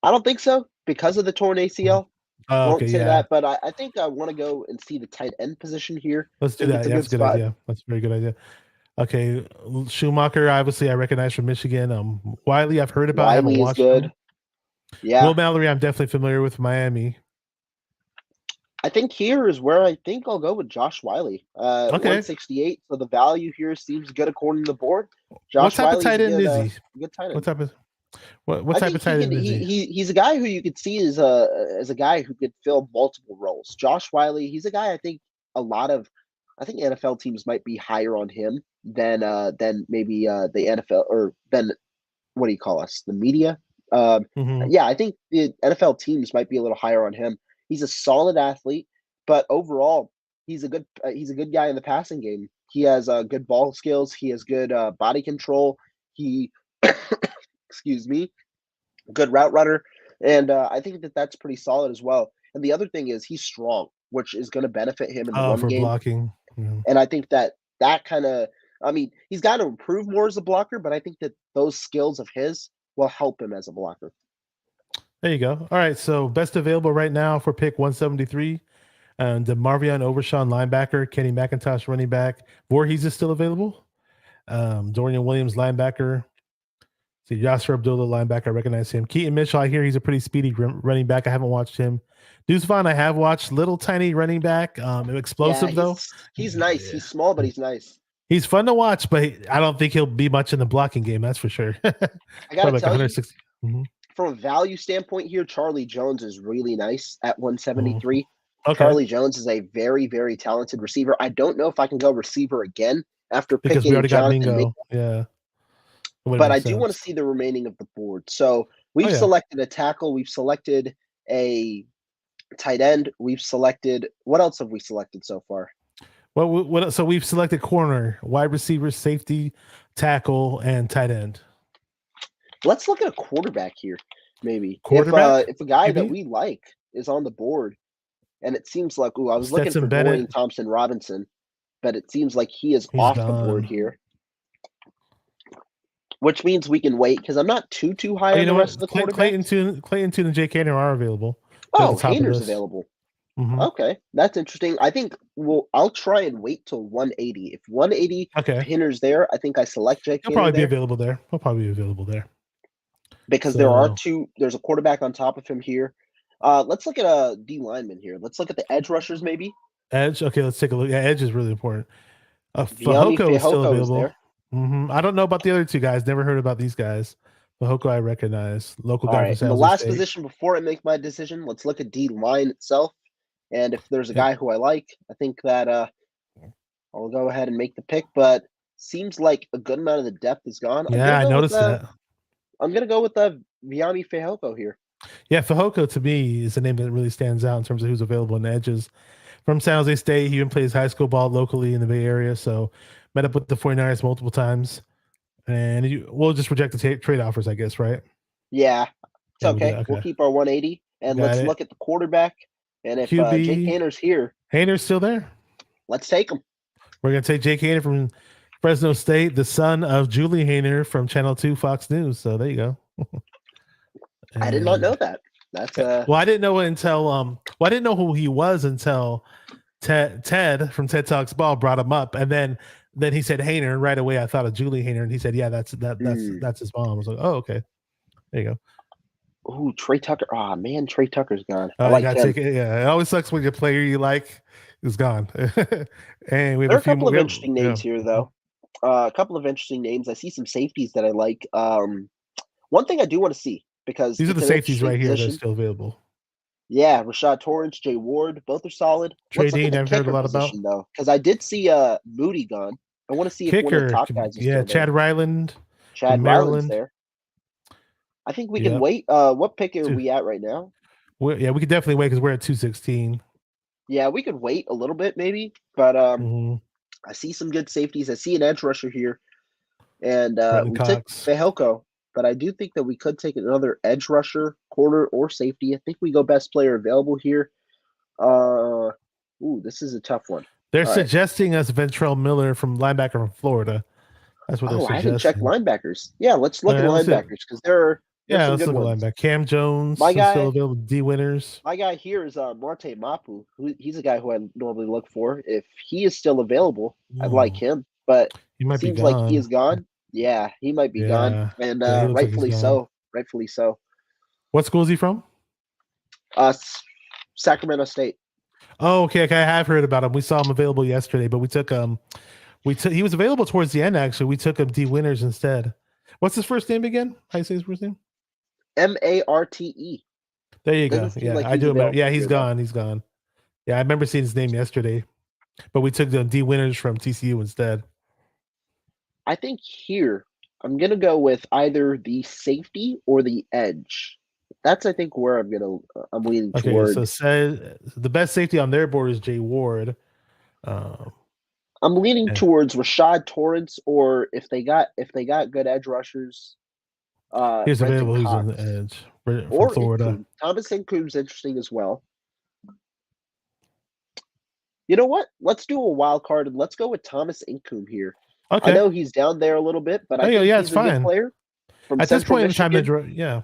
I don't think so because of the torn ACL. Won't say that, but I think I want to go and see the tight end position here. Let's do that. That's a good idea. That's a very good idea. Okay, Schumacher, obviously I recognize from Michigan. Wiley, I've heard about. Wiley is good. Him. Yeah. Will Mallory, I'm definitely familiar with Miami. I think here is where I think I'll go with Josh Wiley. 168. So the value here seems good according to the board. What type of tight end is he? Good tight end. What type of tight end is he? He's a guy who you could see as a guy who could fill multiple roles. Josh Wiley, he's a guy I think NFL teams might be higher on him than maybe the NFL or than what do you call us? The media. Yeah, I think the NFL teams might be a little higher on him. He's a solid athlete, but overall, he's a good guy in the passing game. He has good ball skills. He has good body control. He, excuse me, good route runner, and I think that's pretty solid as well. And the other thing is he's strong, which is going to benefit him in the run game. Blocking. Yeah. And I think that kind of, I mean, he's got to improve more as a blocker, but I think that those skills of his will help him as a blocker. There you go. All right. So best available right now for pick 173. The Marvion Overshawn linebacker, Kenny McIntosh running back. Voorhees is still available. Dorian Williams linebacker. See, Yasser Abdullah linebacker. I recognize him. Keaton Mitchell, I hear he's a pretty speedy running back. I haven't watched him. Deuce Vaughn, I have watched. Little tiny running back. Explosive though. He's nice. Yeah. He's small, but he's nice. He's fun to watch, but I don't think he'll be much in the blocking game. That's for sure. I gotta tell you, from a value standpoint here, Charlie Jones is really nice at 173. Okay. Charlie Jones is a very, very talented receiver. I don't know if I can go receiver again after because picking we already Jonathan got Mingo. Yeah. But I do want to see the remaining of the board. So we've selected a tackle. We've selected a tight end. We've selected – what else have we selected so far? Well, so we've selected corner, wide receiver, safety, tackle, and tight end. Let's look at a quarterback here, maybe. Quarterback? If a guy that we like is on the board, and it seems like, I was looking for Dorian Thompson Robinson, but it seems like he's off the board here. Which means we can wait because I'm not too high on the rest of the quarterbacks. Clayton Tune and Jake Haener are available. Oh, Haener's available. Mm-hmm. Okay, that's interesting. I think I'll try and wait till 180. If 180 Haener's there, I think I select Jake Haener. He'll probably be available there. He'll probably be available there. Because there's a quarterback on top of him here. Let's look at a D lineman here. Let's look at the edge rushers maybe. Edge? Okay, let's take a look. Yeah, edge is really important. Fehoko is still available. I don't know about the other two guys. Never heard about these guys. Fehoko I recognize. Local guy from San Jose the last position before I make my decision, let's look at D line itself. And if there's a guy who I like, I think that I'll go ahead and make the pick. But seems like a good amount of the depth is gone. Yeah, I noticed that. I'm going to go with Viami Fehoko here. Yeah, Fehoko to me is a name that really stands out in terms of who's available in the edges. From San Jose State, he even plays high school ball locally in the Bay Area. So met up with the 49ers multiple times. And we'll just reject the trade offers, I guess, right? Yeah, it's okay. We'll keep our 180. And let's look at the quarterback. And if Jake Haener's here. Haener's still there. Let's take him. We're going to take Jake Haener from Fresno State, the son of Julie Hayner from Channel 2 Fox News. So there you go. I did not And- know that. That's Well, I didn't know until I didn't know who he was until Ted from TED Talks Ball brought him up, and then he said Hayner, and right away I thought of Julie Hayner, and he said, "Yeah, that's his mom." I was like, "Oh, okay, there you go." Oh, Trey Tucker. Oh man, Trey Tucker's gone. Oh, I you like gotta him. take it. Yeah, it always sucks when your player you like is gone. And we have There are a few a couple more. of interesting names Yeah. here, though. A couple of interesting names. I see some safeties that I like. One thing I do want to see, because These are it's the an safeties interesting right here that are position. still available. Yeah, Rashad Torrance, Jay Ward, both are solid. Trey Let's look at Dean, the I've heard a kicker lot about. position, though, because I did see Moody gone. I want to see if one of the Kicker, top guys is yeah, still Chad there. Ryland Chad from Ryland's Maryland. there. I think we Yep. can wait. What pick are Two. we at right now? Yeah, we could definitely wait because we're at 216. Yeah, we could wait a little bit maybe, but Mhm. I see some good safeties. I see an edge rusher here, and Brenton we took Cox. Fehoko, but I do think that we could take another edge rusher, corner, or safety. I think we go best player available here. This is a tough one. They're All right. suggesting us Ventrell Miller from linebacker from Florida. That's what they're I haven't checked suggesting. linebackers. Yeah, let's look at Let's see. linebackers because there's Yeah, some let's good look at ones. linebacker. Cam Jones My is guy- still available. D Winners. My guy here is Marte Mapu. He's a guy who I normally look for. If he is still available, I'd like him. But He might be seems gone. like he is gone. Yeah, he might be gone, and Yeah, he looks like he's rightfully gone. so. Rightfully so. What school is he from? Sacramento State. Oh, okay. I have heard about him. We saw him available yesterday, but we took he was available towards the end. Actually, we took him D Winners instead. What's his first name again? How you say his first name? Marte. There you go. Doesn't seem Yeah, like I he's do remember. available Yeah, he's here, though. gone. He's gone. Yeah, I remember seeing his name yesterday, but we took the D Winners from TCU instead. I think here I'm gonna go with either the safety or the edge. That's I think where I'm leaning Okay, toward. so said the best safety on their board is Jay Ward. I'm leaning yeah. towards Rashad Torrance, or if they got good edge rushers. He's Brenton available. Who's on Cox. the edge from Or Florida? Incoom. Thomas Incoom's interesting as well. You know what? Let's do a wild card and let's go with Thomas Incoom here. Okay. I know he's down there a little bit, but I Oh, think yeah, he's it's a fine. good player. From At this Central point in time, Michigan. yeah.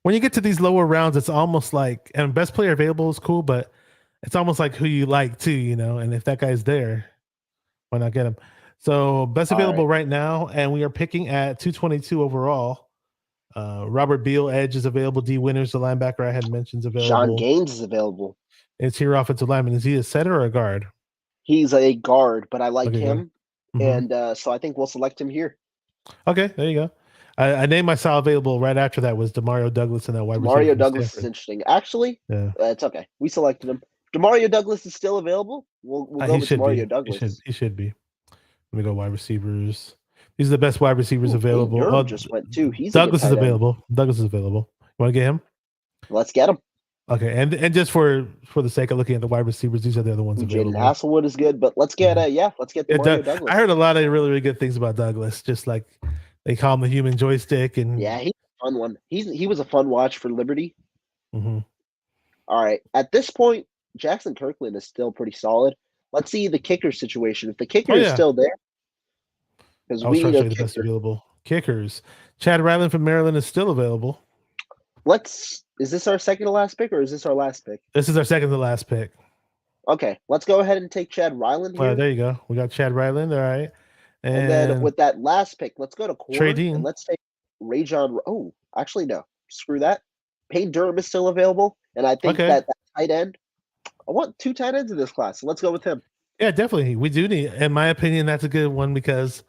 When you get to these lower rounds, it's almost like, and best player available is cool, but it's almost like who you like too, you know. And if that guy's there, why not get him? So best available right now, and we are picking at 222 overall. Robert Beal, edge is available. D Winners, the linebacker I had mentioned, is available. John Gaines is available. Interior offensive lineman. Is he a setter or a guard? He's a guard, but I like Okay, him, Mhm. and so I think we'll select him here. Okay, there you go. I named my saw available right after that was Demario Douglas and that wide receiver. Mario from Douglas is Stanford. interesting. Actually, Yeah. it's okay. We selected him. Demario Douglas is still available. We'll go He with should Demario be. Douglas. He should be. Let me go wide receivers. These are the best wide receivers Ooh, available. Durham Oh, just went too. He's Douglas a is good tight end. available. Douglas is available. You want to get him? Let's get him. Okay, and just for the sake of looking at the wide receivers, these are the other ones Jaden available. Hasselwood is good, but let's get let's get Yeah, Demario Douglas. I heard a lot of really, really good things about Douglas. Just like they call him the human joystick, and Yeah, he's a fun one. He was a fun watch for Liberty. Mhm. All right. At this point, Jackson Kirkland is still pretty solid. Let's see the kicker situation. If the kicker is still there, because I was we trying need to show a you the best kicker. available kickers. Chad Ryland from Maryland is still available. Is this our second to last pick or is this our last pick? This is our second to last pick. Okay, let's go ahead and take Chad Ryland here. There you go. We got Chad Ryland. All right. And then with that last pick, let's go to corner. Trey Dean. And let's take Rajon. Oh, actually, no. Screw that. Payne Durham is still available. And I think that tight end, I want 2 tight ends in this class. So let's go with him. Yeah, definitely. We do need, in my opinion, that's a good one because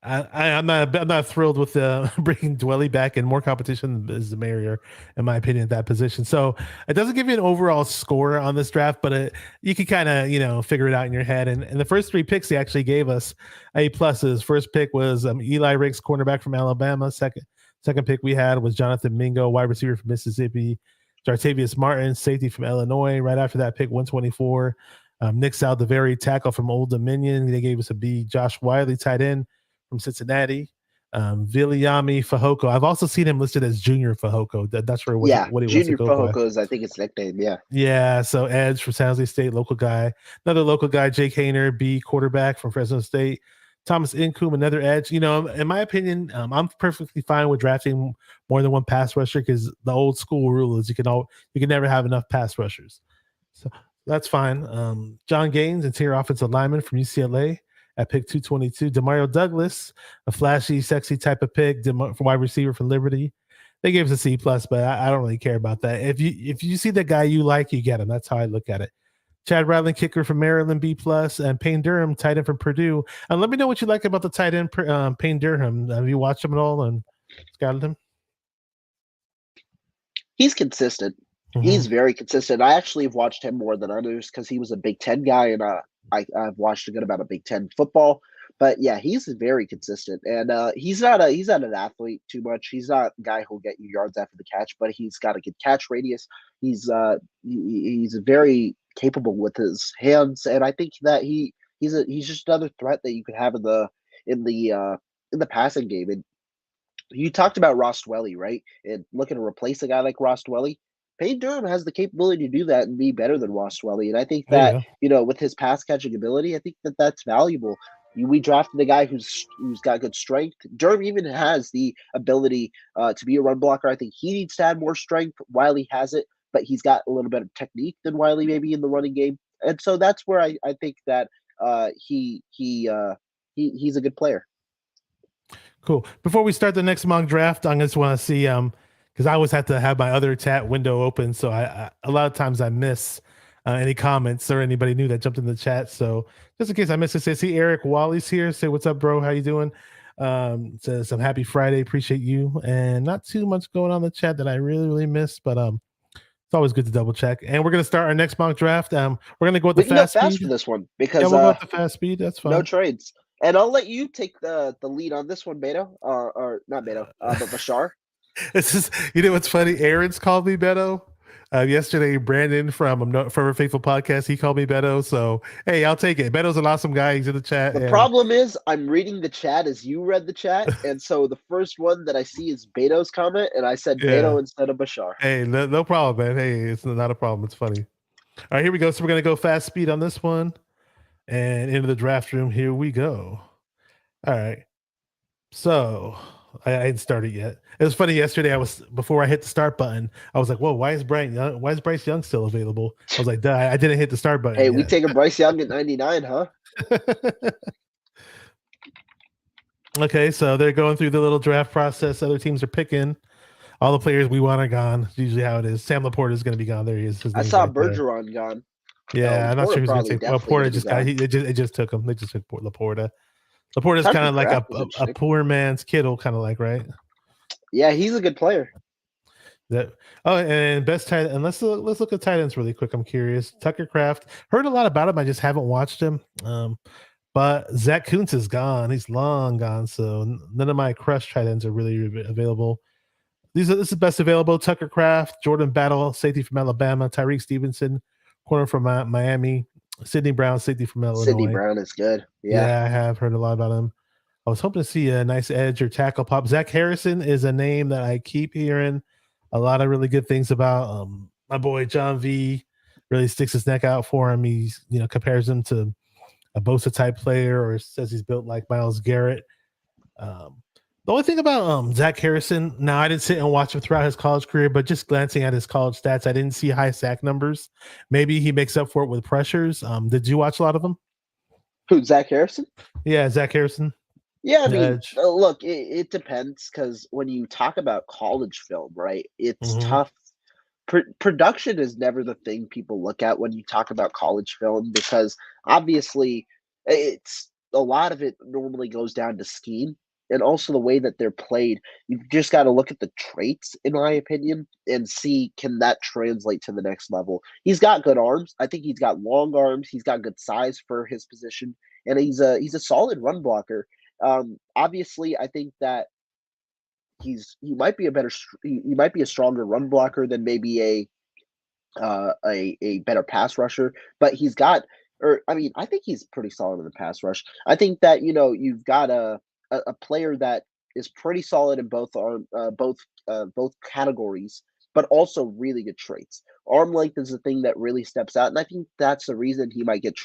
I'm not thrilled with bringing Dwelly back, and more competition is the merrier, in my opinion, at that position. So it doesn't give you an overall score on this draft, but you can kind of figure it out in your head. And the first 3 picks he actually gave us A pluses. First pick was Eli Ricks, cornerback from Alabama. Second pick we had was Jonathan Mingo, wide receiver from Mississippi. Jartavius Martin, safety from Illinois. Right after that pick, 124. Nick Saldiveri, tackle from Old Dominion. They gave us a B. Josh Wiley, tight end from Cincinnati. Viliami Fahoko. I've also seen him listed as Junior Fahoko. That's for what Yeah, he wants to Junior go by. Fehoko is, I think, its nickname. Yeah. Yeah, so Edge from San Jose State, local guy. Another local guy, Jake Hayner, B quarterback from Fresno State. Thomas Incoom, another edge. In my opinion, I'm perfectly fine with drafting more than one pass rusher because the old school rule is you can never have enough pass rushers. So that's fine. John Gaines, interior offensive lineman from UCLA at pick 222. Demario Douglas, a flashy, sexy type of pick from wide receiver for Liberty. They gave us a C plus, but I don't really care about that. If you see the guy you like, you get him. That's how I look at it. Chad Ryland, kicker from Maryland, B plus, and Payne Durham, tight end from Purdue. And let me know what you like about the tight end, Payne Durham. Have you watched him at all and scouted him? He's consistent. He's very consistent. I actually have watched him more than others because he was a Big Ten guy, and I've watched a good amount of Big Ten football. But yeah, he's very consistent, and he's not an athlete too much. He's not a guy who'll get you yards after the catch, but he's got a good catch radius. He's very capable with his hands, and I think that he's just another threat that you could have in the passing game. And you talked about Ross Dwelly, right? And looking to replace a guy like Ross Dwelly. Payne Durham has the capability to do that and be better than Ross Dwelly. And I think Oh that, yeah. with his pass catching ability, I think that that's valuable. We drafted a guy who's got good strength. Durham even has the ability to be a run blocker. I think he needs to add more strength. Wiley has it, but he's got a little bit of technique than Wiley maybe in the running game. And so that's where I think that he's a good player. Cool. Before we start the next mock draft, I just want to see because I always have to have my other chat window open, so I a lot of times I miss any comments or anybody new that jumped in the chat. So just in case I miss it, see Eric Wally's here. Say what's up, bro? How you doing? Says I'm happy Friday. Appreciate you. And not too much going on in the chat that I really missed, but it's always good to double check. And we're gonna start our next mock draft. We're gonna go with We the can go fast fast speed. for this one because We'll go with the fast speed. That's fine. no trades. And I'll let you take the lead on this one, Beto, or not Beto, but Bashar. It's just, what's funny? Aaron's called me Beto. Yesterday, Brandon from our Faithful Podcast, he called me Beto. So, hey, I'll take it. Beto's an awesome guy. He's in the chat. The problem is I'm reading the chat as you read the chat. And so the first one that I see is Beto's comment, and I said Beto instead of Bashar. Hey, no problem, man. Hey, it's not a problem. It's funny. All right, here we go. So we're going to go fast speed on this one. And into the draft room, here we go. All right. So I hadn't started yet. It was funny yesterday. Before I hit the start button, I was like, "Whoa, why is Bryce Young still available?" I was like, "Duh, I didn't hit the start button." Hey, we taking Bryce Young at 99, huh? Okay, so they're going through the little draft process. Other teams are picking. All the players we want are gone. It's usually how it is. Sam Laporta is going to be gone. There he is. I saw Bergeron gone. Yeah, I'm not sure who's going to take. Well, Porta just got. It just took him. They just took Laporta. Laporta's kind of like a poor man's Kittle, kind of like, right? Yeah, he's a good player. And best tight. And let's look at tight ends really quick. I'm curious. Tucker Kraft. Heard a lot about him. I just haven't watched him. But Zach Kuntz is gone. He's long gone. So none of my crush tight ends are really available. This is best available. Tucker Kraft, Jordan Battle, safety from Alabama, Tyreek Stevenson, corner from Miami, Sidney Brown, safety from Illinois. Sidney Brown is good. Yeah, I have heard a lot about him. I was hoping to see a nice edge or tackle pop. Zach Harrison is a name that I keep hearing a lot of really good things about. My boy John V really sticks his neck out for him. He's compares him to a Bosa type player, or says he's built like Myles Garrett. The only thing about Zach Harrison, now I didn't sit and watch him throughout his college career, but just glancing at his college stats, I didn't see high sack numbers. Maybe he makes up for it with pressures. Did you watch a lot of them? Who, Zach Harrison? Yeah, Zach Harrison. Yeah, I mean, look, it depends because when you talk about college film, right, it's tough. Production is never the thing people look at when you talk about college film because obviously it's a lot of it normally goes down to scheme. And also the way that they're played, you've just got to look at the traits, in my opinion, and see can that translate to the next level. He's got good arms. I think he's got long arms. He's got good size for his position, and he's a solid run blocker. Obviously, I think that he might be a stronger run blocker than maybe a better pass rusher, but I think he's pretty solid in the pass rush. I think that you've got a player that is pretty solid in both categories, but also really good traits. Arm length is the thing that really steps out, and I think that's the reason he might get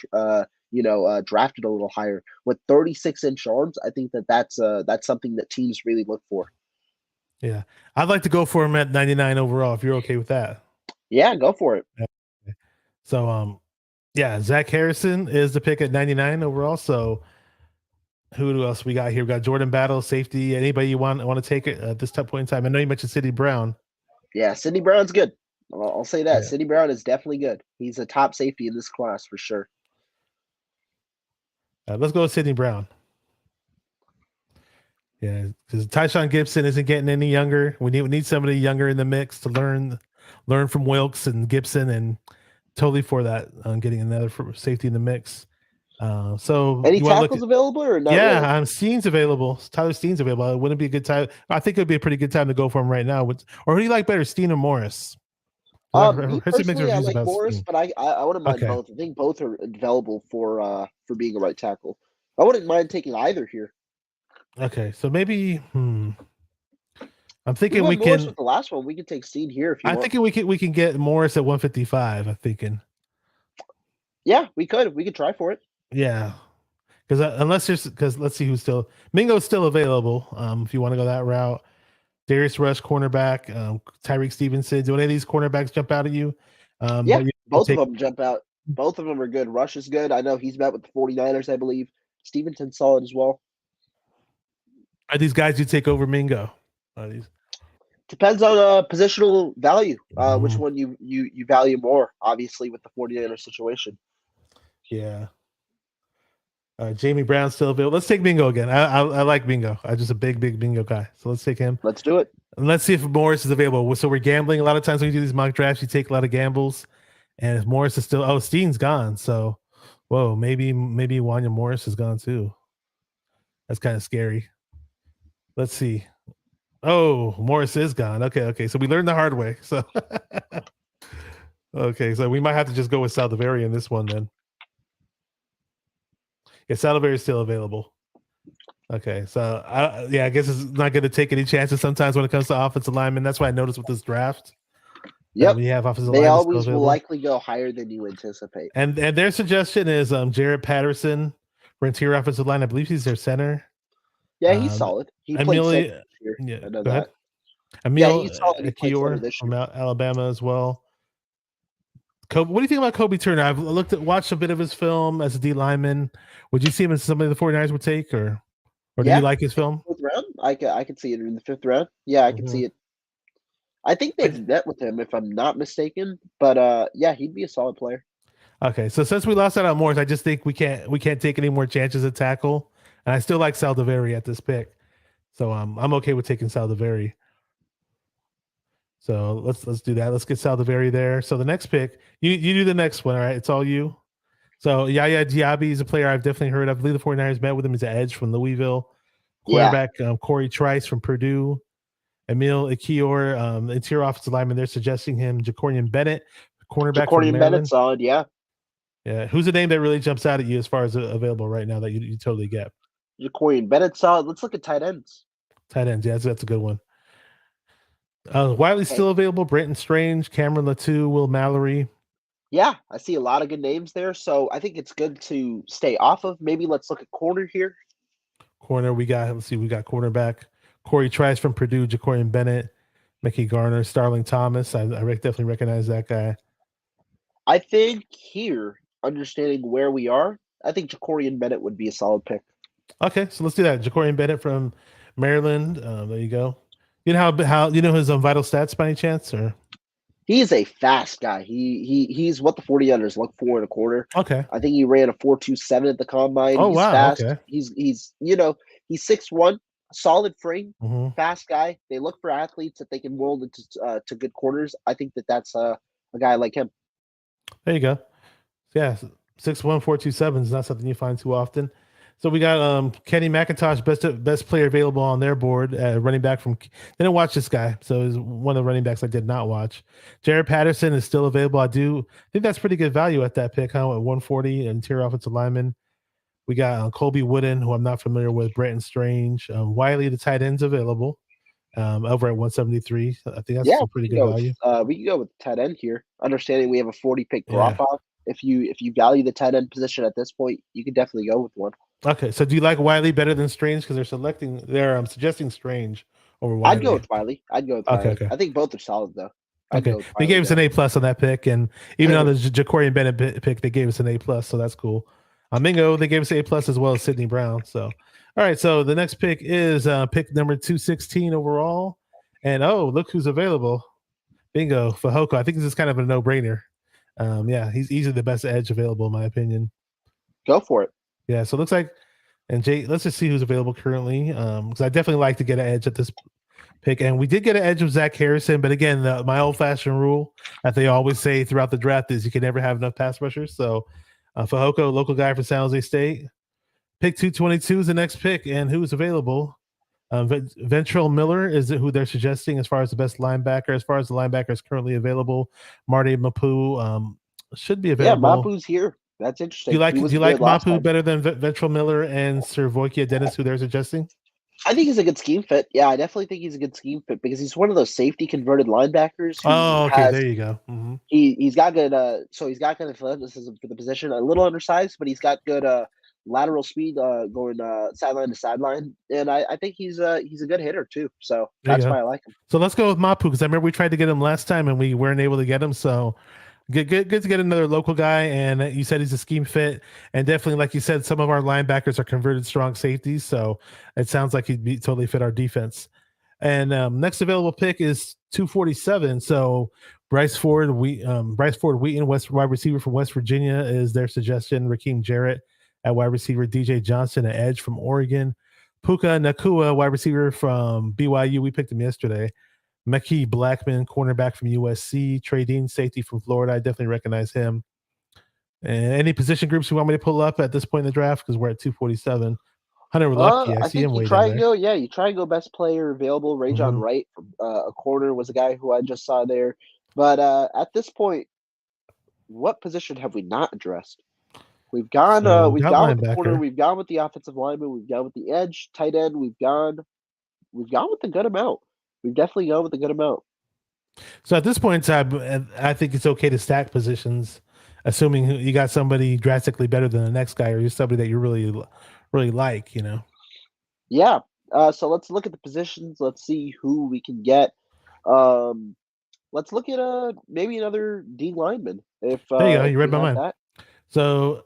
drafted a little higher with 36-inch arms. I think that's something that teams really look for. Yeah, I'd like to go for him at 99 overall if you're okay with that. Yeah, go for it. So yeah, Zach Harrison is the pick at 99 overall. So who else we got here? We got Jordan Battle, safety. Anybody you want to take it at this point in time? I know you mentioned Sidney Brown. Yeah, Sidney Brown's good. I'll say that. Yeah. Sidney Brown is definitely good. He's a top safety in this class for sure. Let's go with Sidney Brown. Yeah, because Tyshawn Gibson isn't getting any younger. We need somebody younger in the mix to learn from Wilkes and Gibson, and totally for that on getting another safety in the mix. So any tackles available or not? Yeah, really? Steen's available. Tyler Steen's available. It wouldn't be a good time. I think it would be a pretty good time to go for him right now. Or who do you like better, Steen or Morris? Me personally, I like Morris, but I wouldn't mind both. I think both are available for being a right tackle. I wouldn't mind taking either here. Okay, so maybe I'm thinking we can. Morris with the last one, we can take Steen here if you want. I'm thinking we can get Morris at 155. I'm thinking. Yeah, we could. We could try for it. Yeah, because let's see who's still. Mingo's still available. If you want to go that route, Darius Rush, cornerback, Tyreek Stevenson. Do any of these cornerbacks jump out at you? Yeah, both of them jump out. Both of them are good. Rush is good. I know he's met with the 49ers, I believe. Stevenson's solid as well. Are these guys you take over Mingo? Depends on positional value. Which one you value more, obviously, with the 49ers situation. Yeah. Jamie Brown's still available. Let's take Mingo again. I like Mingo. I'm just a big Mingo guy. So let's take him. Let's do it. And let's see if Morris is available. So we're gambling. A lot of times when you do these mock drafts, you take a lot of gambles. And if Morris is still, Steen's gone. So, whoa, maybe Wanya Morris is gone too. That's kind of scary. Let's see. Oh, Morris is gone. Okay. So we learned the hard way. So, okay. So we might have to just go with Saldivari in this one then. Yeah, Saldivari is still available. Okay. So, I guess it's not going to take any chances sometimes when it comes to offensive linemen. That's what I noticed with this draft. Yep. We have offensive they always will likely go higher than you anticipate. And their suggestion is Jarrett Patterson for interior offensive line. I believe he's their center. Yeah, he's solid. He played center this year. Yeah, I know that. He's solid. Akior from Alabama as well. What do you think about Kobe Turner? I've watched a bit of his film as a D lineman. Would you see him as somebody the 49ers would take, or do you like his film? 5th round? I could see it in the 5th round. Yeah, I could see it. I think they've met with him, if I'm not mistaken. But yeah, he'd be a solid player. Okay, so since we lost out on Morris, I just think we can't take any more chances at tackle. And I still like Saldivari at this pick. So I'm okay with taking Saldivari. So let's do that. Let's get Saldivari there. So the next pick, you do the next one, all right? It's all you. So Yaya Diaby is a player I've definitely heard of. I believe the 49ers met with him as an edge from Louisville. Quarterback Corey Trice from Purdue. Emil Akior, interior offensive lineman. They're suggesting him. Jacorian Bennett, cornerback from Maryland. Bennett, solid, yeah. Yeah. Who's the name that really jumps out at you as far as available right now that you totally get? Jacorian Bennett, solid. Let's look at tight ends. Tight ends, yeah, that's a good one. Wiley's still available. Brenton Strange, Cameron Latou, Will Mallory. Yeah, I see a lot of good names there. So I think it's good to stay off of. Maybe let's look at corner here. Corner, we got cornerback. Corey Trice from Purdue, Jacorian Bennett, Mickey Garner, Starling Thomas. I definitely recognize that guy. I think here, understanding where we are, I think Jacorian Bennett would be a solid pick. Okay, so let's do that. Jacorian Bennett from Maryland. There you go. You know how you know his vital stats by any chance, or? He's a fast guy. He's what the 49ers look for in a quarter. Okay. I think he ran a 4.27 at the combine. Oh, he's wow. Fast. Okay. He's 6'1", solid frame, fast guy. They look for athletes that they can mold into to good corners. I think that's a guy like him. There you go. Yeah, 6'1", 4.27 is not something you find too often. So we got Kenny McIntosh, best player available on their board, running back from. They didn't watch this guy, so he's one of the running backs I did not watch. Jared Patterson is still available. I think that's pretty good value at that pick, huh? At 140, interior offensive lineman. We got Colby Wooden, who I'm not familiar with, Brenton Strange, Wiley, the tight end's available over at 173. I think that's Yeah, some pretty good value. we can go with tight end here. Understanding we have a 40 pick Yeah. drop off. If you value the tight end position at this point, you can definitely go with one. Okay, so do you like Wiley better than Strange? Because they're suggesting Strange over Wiley. I'd go with Wiley. Okay. I think both are solid though. I'd Okay, go with they Wiley gave us an there. A+ on that pick, and even on the Jacorian Bennett pick, they gave us an A+, so that's cool. Mingo, they gave us A+ as well as Sidney Brown. So, all right, so the next pick is pick number 216 overall, and look who's available. Bingo, Fahoko. I think this is kind of a no-brainer. Yeah, he's easily the best edge available in my opinion. Go for it. Yeah, so it looks like, and Jay, let's just see who's available currently, because I definitely like to get an edge at this pick, and we did get an edge of Zach Harrison, but again, my old-fashioned rule that they always say throughout the draft is you can never have enough pass rushers. So Fahoko, local guy for San Jose State. Pick 222 is the next pick, and who's available? Ventrell Miller is who they're suggesting as far as the best linebacker. As far as the linebackers currently available, Marty Mapu should be available. Yeah, Mapu's here. That's interesting. Do you like Mapu better than Ventrell Miller and Sir Voikia Dennis, who they're suggesting? I think he's a good scheme fit. Yeah, I definitely think he's a good scheme fit because he's one of those safety converted linebackers. Okay, there you go. Mm-hmm. He's got good. So he's got good athleticism for the position. A little undersized, but he's got good lateral speed going sideline to sideline, and I think he's a good hitter too. So that's why I like him. So let's go with Mapu because I remember we tried to get him last time and we weren't able to get him. So good to get another local guy. And you said he's a scheme fit, and definitely, like you said, some of our linebackers are converted strong safeties. So it sounds like he'd be totally fit our defense. And next available pick is 247. So Bryce Ford Wheaton, wide receiver from West Virginia, is their suggestion. Raheem Jarrett at wide receiver, DJ Johnson, an edge from Oregon. Puka Nakua, wide receiver from BYU. We picked him yesterday. Mekhi Blackman, cornerback from USC. Trey Dean, safety from Florida. I definitely recognize him. And any position groups you want me to pull up at this point in the draft? Because we're at 247. Hunter Lucky, I see him waiting. You try and go best player available. Rajon Wright from a corner was a guy who I just saw there. But at this point, what position have we not addressed? We've gone with the corner, we've gone with the offensive lineman, we've gone with the edge, tight end, we've gone with a good amount. We've definitely gone with a good amount. So at this point in time, I think it's okay to stack positions, assuming you got somebody drastically better than the next guy, or you're somebody that you really, really like, Yeah. So let's look at the positions. Let's see who we can get. Let's look at maybe another D lineman. There you go. You read my mind. That. So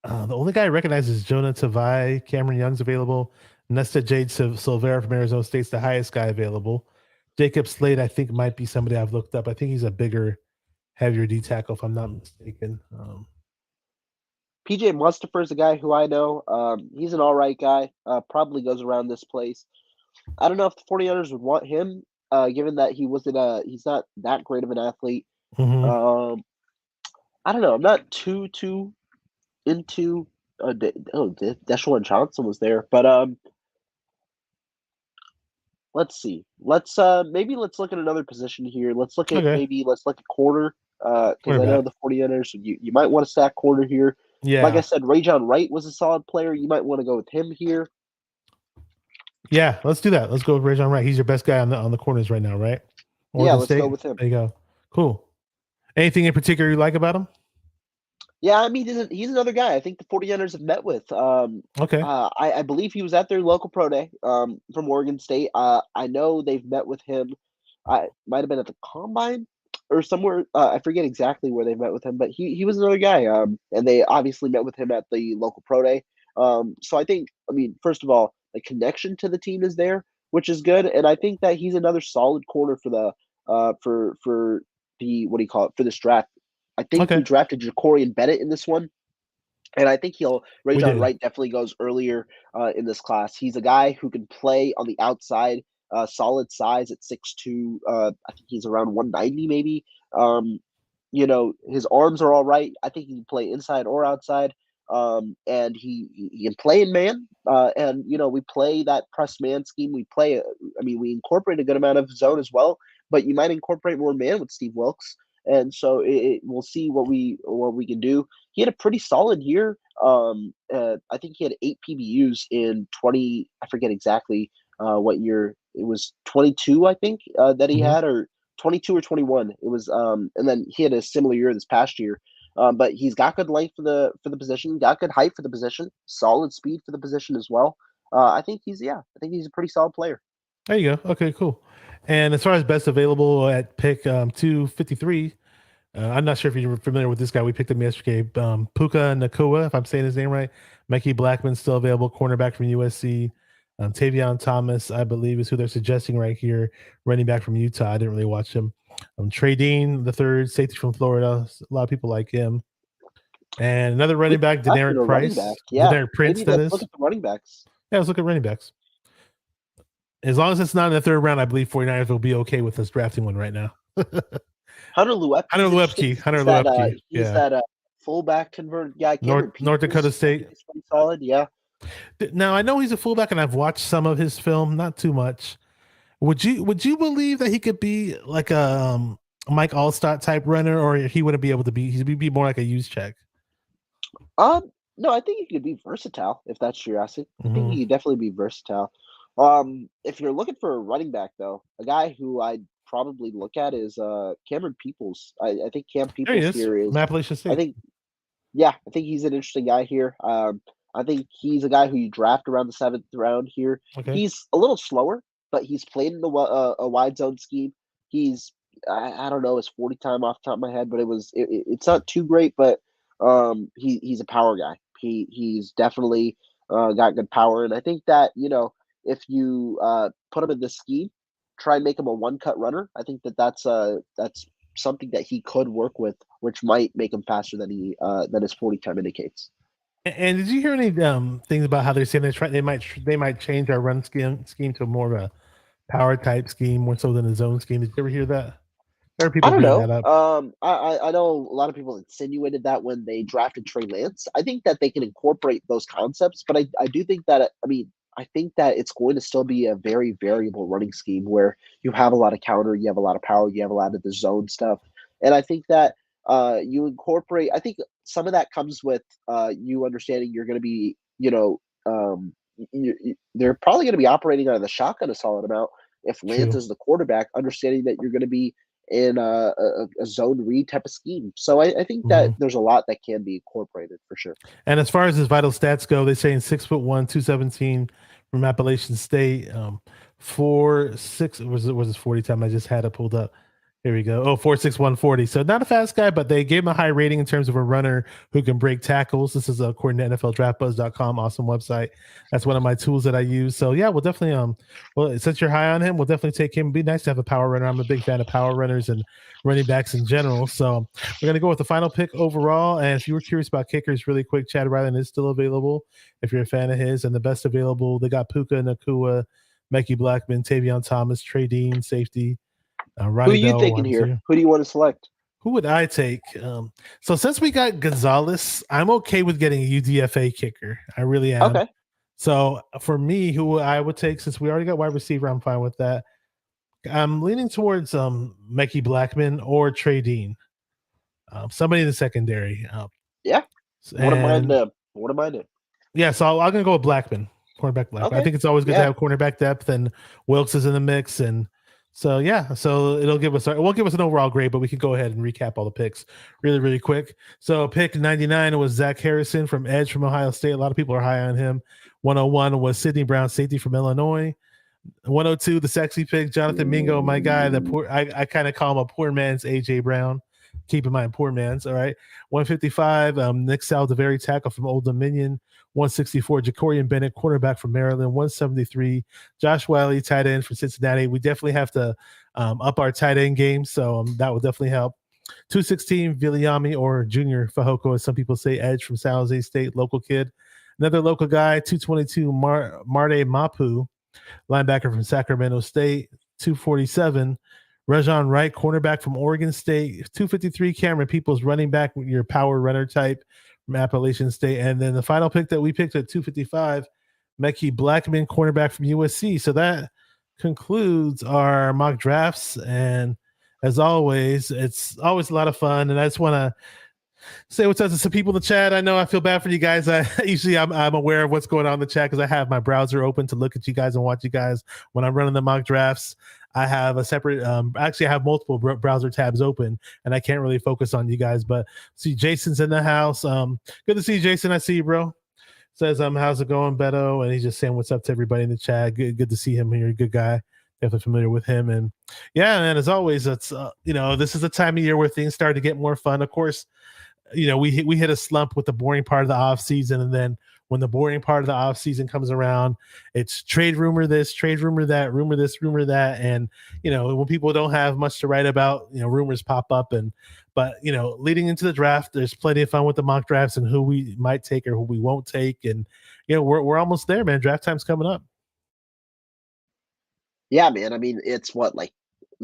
the only guy I recognize is Jonah Tavai. Cameron Young's available. Nesta Jade Silvera from Arizona State's the highest guy available. Jacob Slade, I think, might be somebody I've looked up. I think he's a bigger, heavier D tackle, if I'm not mistaken. PJ Mustapher is a guy who I know. He's an all right guy. Probably goes around this place. I don't know if the 49ers would want him, given that he's not that great of an athlete. Mm-hmm. I don't know. I'm not too into Deshaun Johnson was there, but let's see. Let's look at another position here. Let's look at corner. Because I know the 49ers, you might want to stack corner here. Yeah. Like I said, Rajon Wright was a solid player. You might want to go with him here. Yeah, let's do that. Let's go with Rajon Wright. He's your best guy on the corners right now, right? Let's go with him. There you go. Cool. Anything in particular you like about him? Yeah, I mean, he's another guy I think the 49ers have met with. Okay. I believe he was at their local pro day from Oregon State. I know they've met with him. I might have been at the Combine or somewhere. I forget exactly where they met with him, but he was another guy. And they obviously met with him at the local pro day. So I think, first of all, the connection to the team is there, which is good. And I think that he's another solid corner for the for this draft. I think we drafted Jacorian Bennett in this one. And I think Rajon Wright definitely goes earlier in this class. He's a guy who can play on the outside, solid size at 6'2". I think he's around 190 maybe. His arms are all right. I think he can play inside or outside. And he can play in man. And we play that press man scheme. We incorporate a good amount of zone as well, but you might incorporate more man with Steve Wilkes. and so we'll see what we can do. He had a pretty solid year. I think he had 8 PBUs in 20. I forget exactly what year it was. 22, I think that he Mhm. had, or 22 or 21. It was, and then he had a similar year this past year. But he's got good length for the position, got good height for the position, solid speed for the position as well. I think he's a pretty solid player. There you go. Okay, cool. And as far as best available at pick 253, I'm not sure if you're familiar with this guy. We picked him yesterday. Puka Nakua, if I'm saying his name right. Mikey Blackman still available, cornerback from USC. Tavion Thomas, I believe, is who they're suggesting right here, running back from Utah. I didn't really watch him. Trey Dean, the third, safety from Florida. A lot of people like him. And another running back, After Deneric a running Price. back, yeah. Deneric Prince, Maybe that let's is. look at the running backs. Yeah, let's look at running backs. As long as it's not in the third round, I believe 49ers will be okay with us drafting one right now. Hunter Luepke. Hunter Luepke. He's Yeah. that fullback converted guy. North Dakota State. He's pretty solid. Yeah. Now I know he's a fullback, and I've watched some of his film, not too much. Would you believe that he could be like a Mike Allstott type runner, or he wouldn't be able to be? He'd be more like a use check. No, I think he could be versatile if that's your asking. I think Mhm. he could definitely be versatile. If you're looking for a running back though, a guy who I'd probably look at is Cameron Peoples. I think Cam There he Peoples is, here is. from Appalachian I State. think Yeah, I think he's an interesting guy here. I think he's a guy who you draft around the 7th round here. Okay. He's a little slower, but he's played in a wide zone scheme. He's I don't know his 40 time off the top of my head, but it's not too great. But he's a power guy. He's definitely got good power, and I think that if you put him in this scheme, try and make him a one cut runner. I think that's something that he could work with, which might make him faster than his 40 time indicates. And did you hear any things about how they're saying they might change our run scheme to more of a power type scheme more so than a zone scheme? Did you ever hear that? There are I people don't bringing know. that up. I know a lot of people insinuated that when they drafted Trey Lance. I think that they can incorporate those concepts, but I do think that I think that it's going to still be a very variable running scheme where you have a lot of counter, you have a lot of power, you have a lot of the zone stuff, and I think that you incorporate. I think some of that comes with you understanding you're going to be, they're probably going to be operating out of the shotgun a solid amount if Lance True. is the quarterback, understanding that you're going to be in a zone read type of scheme. So I think that there's a lot that can be incorporated for sure. And as far as his vital stats go, they say in 6'1", 217 from Appalachian State, 4.6 was his 40 time. I just had it pulled up. Here we go. 4.6, 140. So not a fast guy, but they gave him a high rating in terms of a runner who can break tackles. This is according to NFLDraftBuzz.com. Awesome website. That's one of my tools that I use. So yeah, we'll definitely well, since you're high on him, we'll definitely take him. It'd be nice to have a power runner. I'm a big fan of power runners and running backs in general. So we're gonna go with the final pick overall. And if you were curious about kickers, really quick, Chad Ryland is still available if you're a fan of his. And the best available, they got Puka Nakua, Mikey Blackman, Tavion Thomas, Trey Dean, safety. Who are Ronnie you Bell, thinking here? Who do you want to select? Who would I take? So since we got Gonzalez, I'm okay with getting a UDFA kicker. I really am. Okay. So for me, who I would take, since we already got wide receiver, I'm fine with that. I'm leaning towards Mikey Blackman or Trey Dean. Somebody in the secondary. Yeah. What am I doing? Yeah, so I'm gonna go with Blackman, cornerback Blackman. Okay. I think it's always good to have cornerback depth, and Wilkes is in the mix, and so yeah, so it won't give us an overall grade, but we can go ahead and recap all the picks really, really quick. So pick 99 was Zach Harrison from Edge from Ohio State. A lot of people are high on him. 101 was Sidney Brown, safety from Illinois. 102, the sexy pick, Jonathan Mingo, my guy. I kind of call him a poor man's AJ Brown. Keep in mind, poor man's. All right. 155, Nick Saldiveri, tackle from Old Dominion. 164, Jacorian Bennett, quarterback from Maryland. 173, Josh Wiley, tight end from Cincinnati. We definitely have to up our tight end game, so that will definitely help. 216, Viliami or Junior Fahoko, as some people say, Edge from San Jose State, local kid. Another local guy, 222, Marte Mapu, linebacker from Sacramento State. 247, Rajon Wright, cornerback from Oregon State. 253, Cameron Peoples, running back, your power runner type from Appalachian State. And then the final pick that we picked at 255, Mikey Blackman, cornerback from USC. So that concludes our mock drafts. And as always, it's always a lot of fun, and I just want to say what's up to some people in the chat. I know I feel bad for you guys. I'm aware of what's going on in the chat because I have my browser open to look at you guys and watch you guys when I'm running the mock drafts. I have a separate, actually I have multiple browser tabs open and I can't really focus on you guys, but see Jason's in the house. Good to see you, Jason. I see you, bro. Says, how's it going, Beto? And he's just saying what's up to everybody in the chat. Good to see him here. Good guy. Definitely familiar with him. And yeah, and as always, it's, this is the time of year where things start to get more fun. Of course, we hit a slump with the boring part of the off season, and then when the boring part of the off season comes around, it's trade rumor this, trade rumor that, rumor this, rumor that, and when people don't have much to write about, rumors pop up. But leading into the draft, there's plenty of fun with the mock drafts and who we might take or who we won't take, and we're almost there, man. Draft time's coming up. Yeah, man. I mean, it's like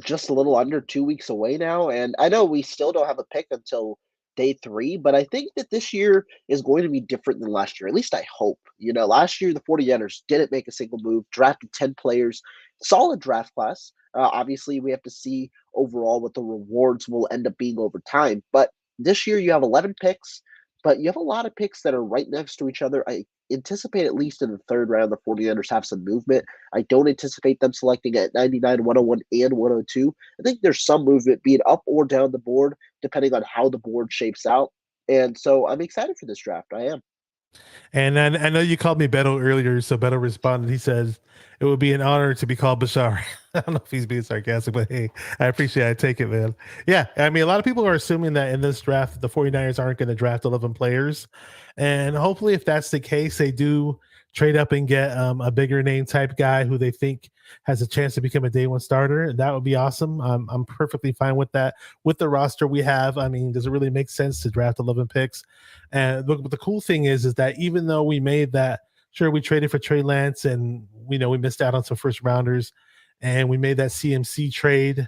just a little under 2 weeks away now, and I know we still don't have a pick until day 3, but I think that this year is going to be different than last year. At least I hope. Last year the 49ers didn't make a single move, drafted 10 players, solid draft class. Obviously, we have to see overall what the rewards will end up being over time. But this year you have 11 picks, but you have a lot of picks that are right next to each other. I anticipate at least in the third round the 49ers have some movement. I don't anticipate them selecting at 99, 101, and 102. I think there's some movement, be it up or down the board, depending on how the board shapes out. And so I'm excited for this draft. I am. And I know you called me Beto earlier, so Beto responded. He says, it would be an honor to be called Bashar. I don't know if he's being sarcastic, but hey, I appreciate it. I take it, man. Yeah, I mean, a lot of people are assuming that in this draft, the 49ers aren't going to draft 11 players. And hopefully, if that's the case, they do trade up and get a bigger name type guy who they think has a chance to become a day one starter. That would be awesome. I'm perfectly fine with that. With the roster we have, I mean, does it really make sense to draft 11 picks? And the cool thing is that even though we made that, sure, we traded for Trey Lance and we missed out on some first rounders and we made that CMC trade,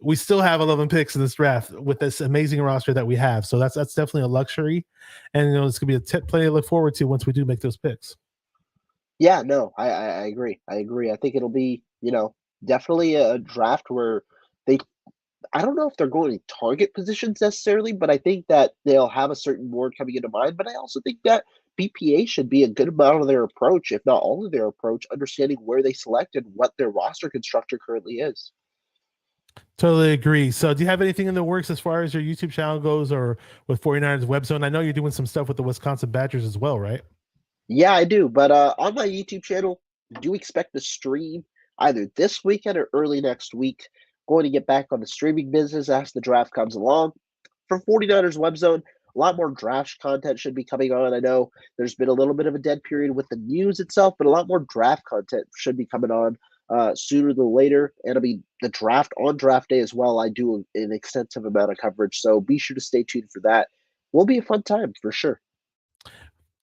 we still have 11 picks in this draft with this amazing roster that we have. So that's definitely a luxury. And, it's going to be plenty to look forward to once we do make those picks. Yeah, no, I agree. I think it'll be, definitely a draft where I don't know if they're going to target positions necessarily, but I think that they'll have a certain board coming into mind. But I also think that BPA should be a good amount of their approach, if not all of their approach, understanding where they select and what their roster construction currently is. Totally agree. So do you have anything in the works as far as your YouTube channel goes or with 49ers Webzone? I know you're doing some stuff with the Wisconsin Badgers as well, right? Yeah, I do. But on my YouTube channel, do expect to stream either this weekend or early next week. Going to get back on the streaming business as the draft comes along. For 49ers Webzone, a lot more draft content should be coming on. I know there's been a little bit of a dead period with the news itself, but a lot more draft content should be coming on sooner than later. And it'll be the draft on draft day as well. I do an extensive amount of coverage, so be sure to stay tuned for that. Will be a fun time for sure.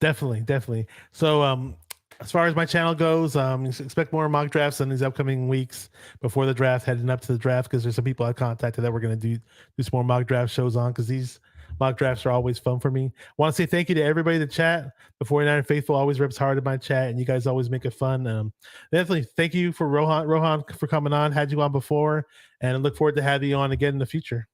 Definitely. So as far as my channel goes, expect more mock drafts in these upcoming weeks before the draft, heading up to the draft, because there's some people I contacted that we're going to do some more mock draft shows on, because these mock drafts are always fun for me. I want to say thank you to everybody in the chat. The 49er Faithful always reps hard in my chat, and you guys always make it fun. Definitely thank you for Rohan for coming on. Had you on before, and I look forward to having you on again in the future.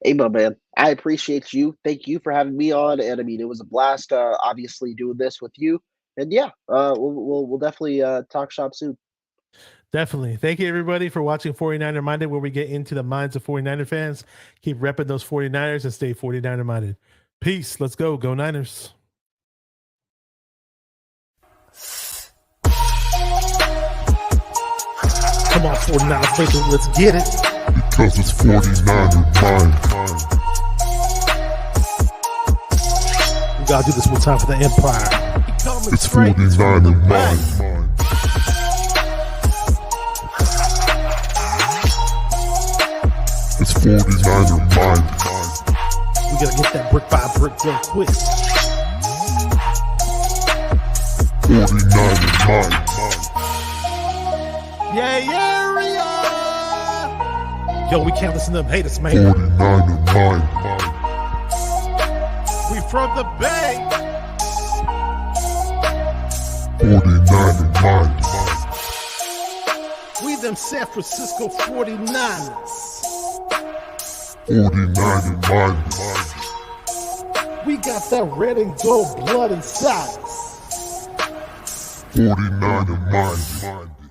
Hey, my man, I appreciate you. Thank you for having me on. And I mean, it was a blast, obviously, doing this with you. And yeah, we'll definitely talk shop soon. Definitely. Thank you, everybody, for watching 49er Minded, where we get into the minds of 49er fans. Keep repping those 49ers and stay 49er minded. Peace. Let's go. Go Niners. Come on, 49er faithful. Let's get it. Because it's 49er mind. We gotta do this one time for the Empire. It's 49er mind. It's 49er mind. We gotta get that brick by brick real quick. 49er mind. Yeah, yo, we can't listen to them haters, man. 49er mind. We from the Bay. 49er mind. We them San Francisco 49ers. 49er minded. We got that red and gold blood inside us. 49er minded.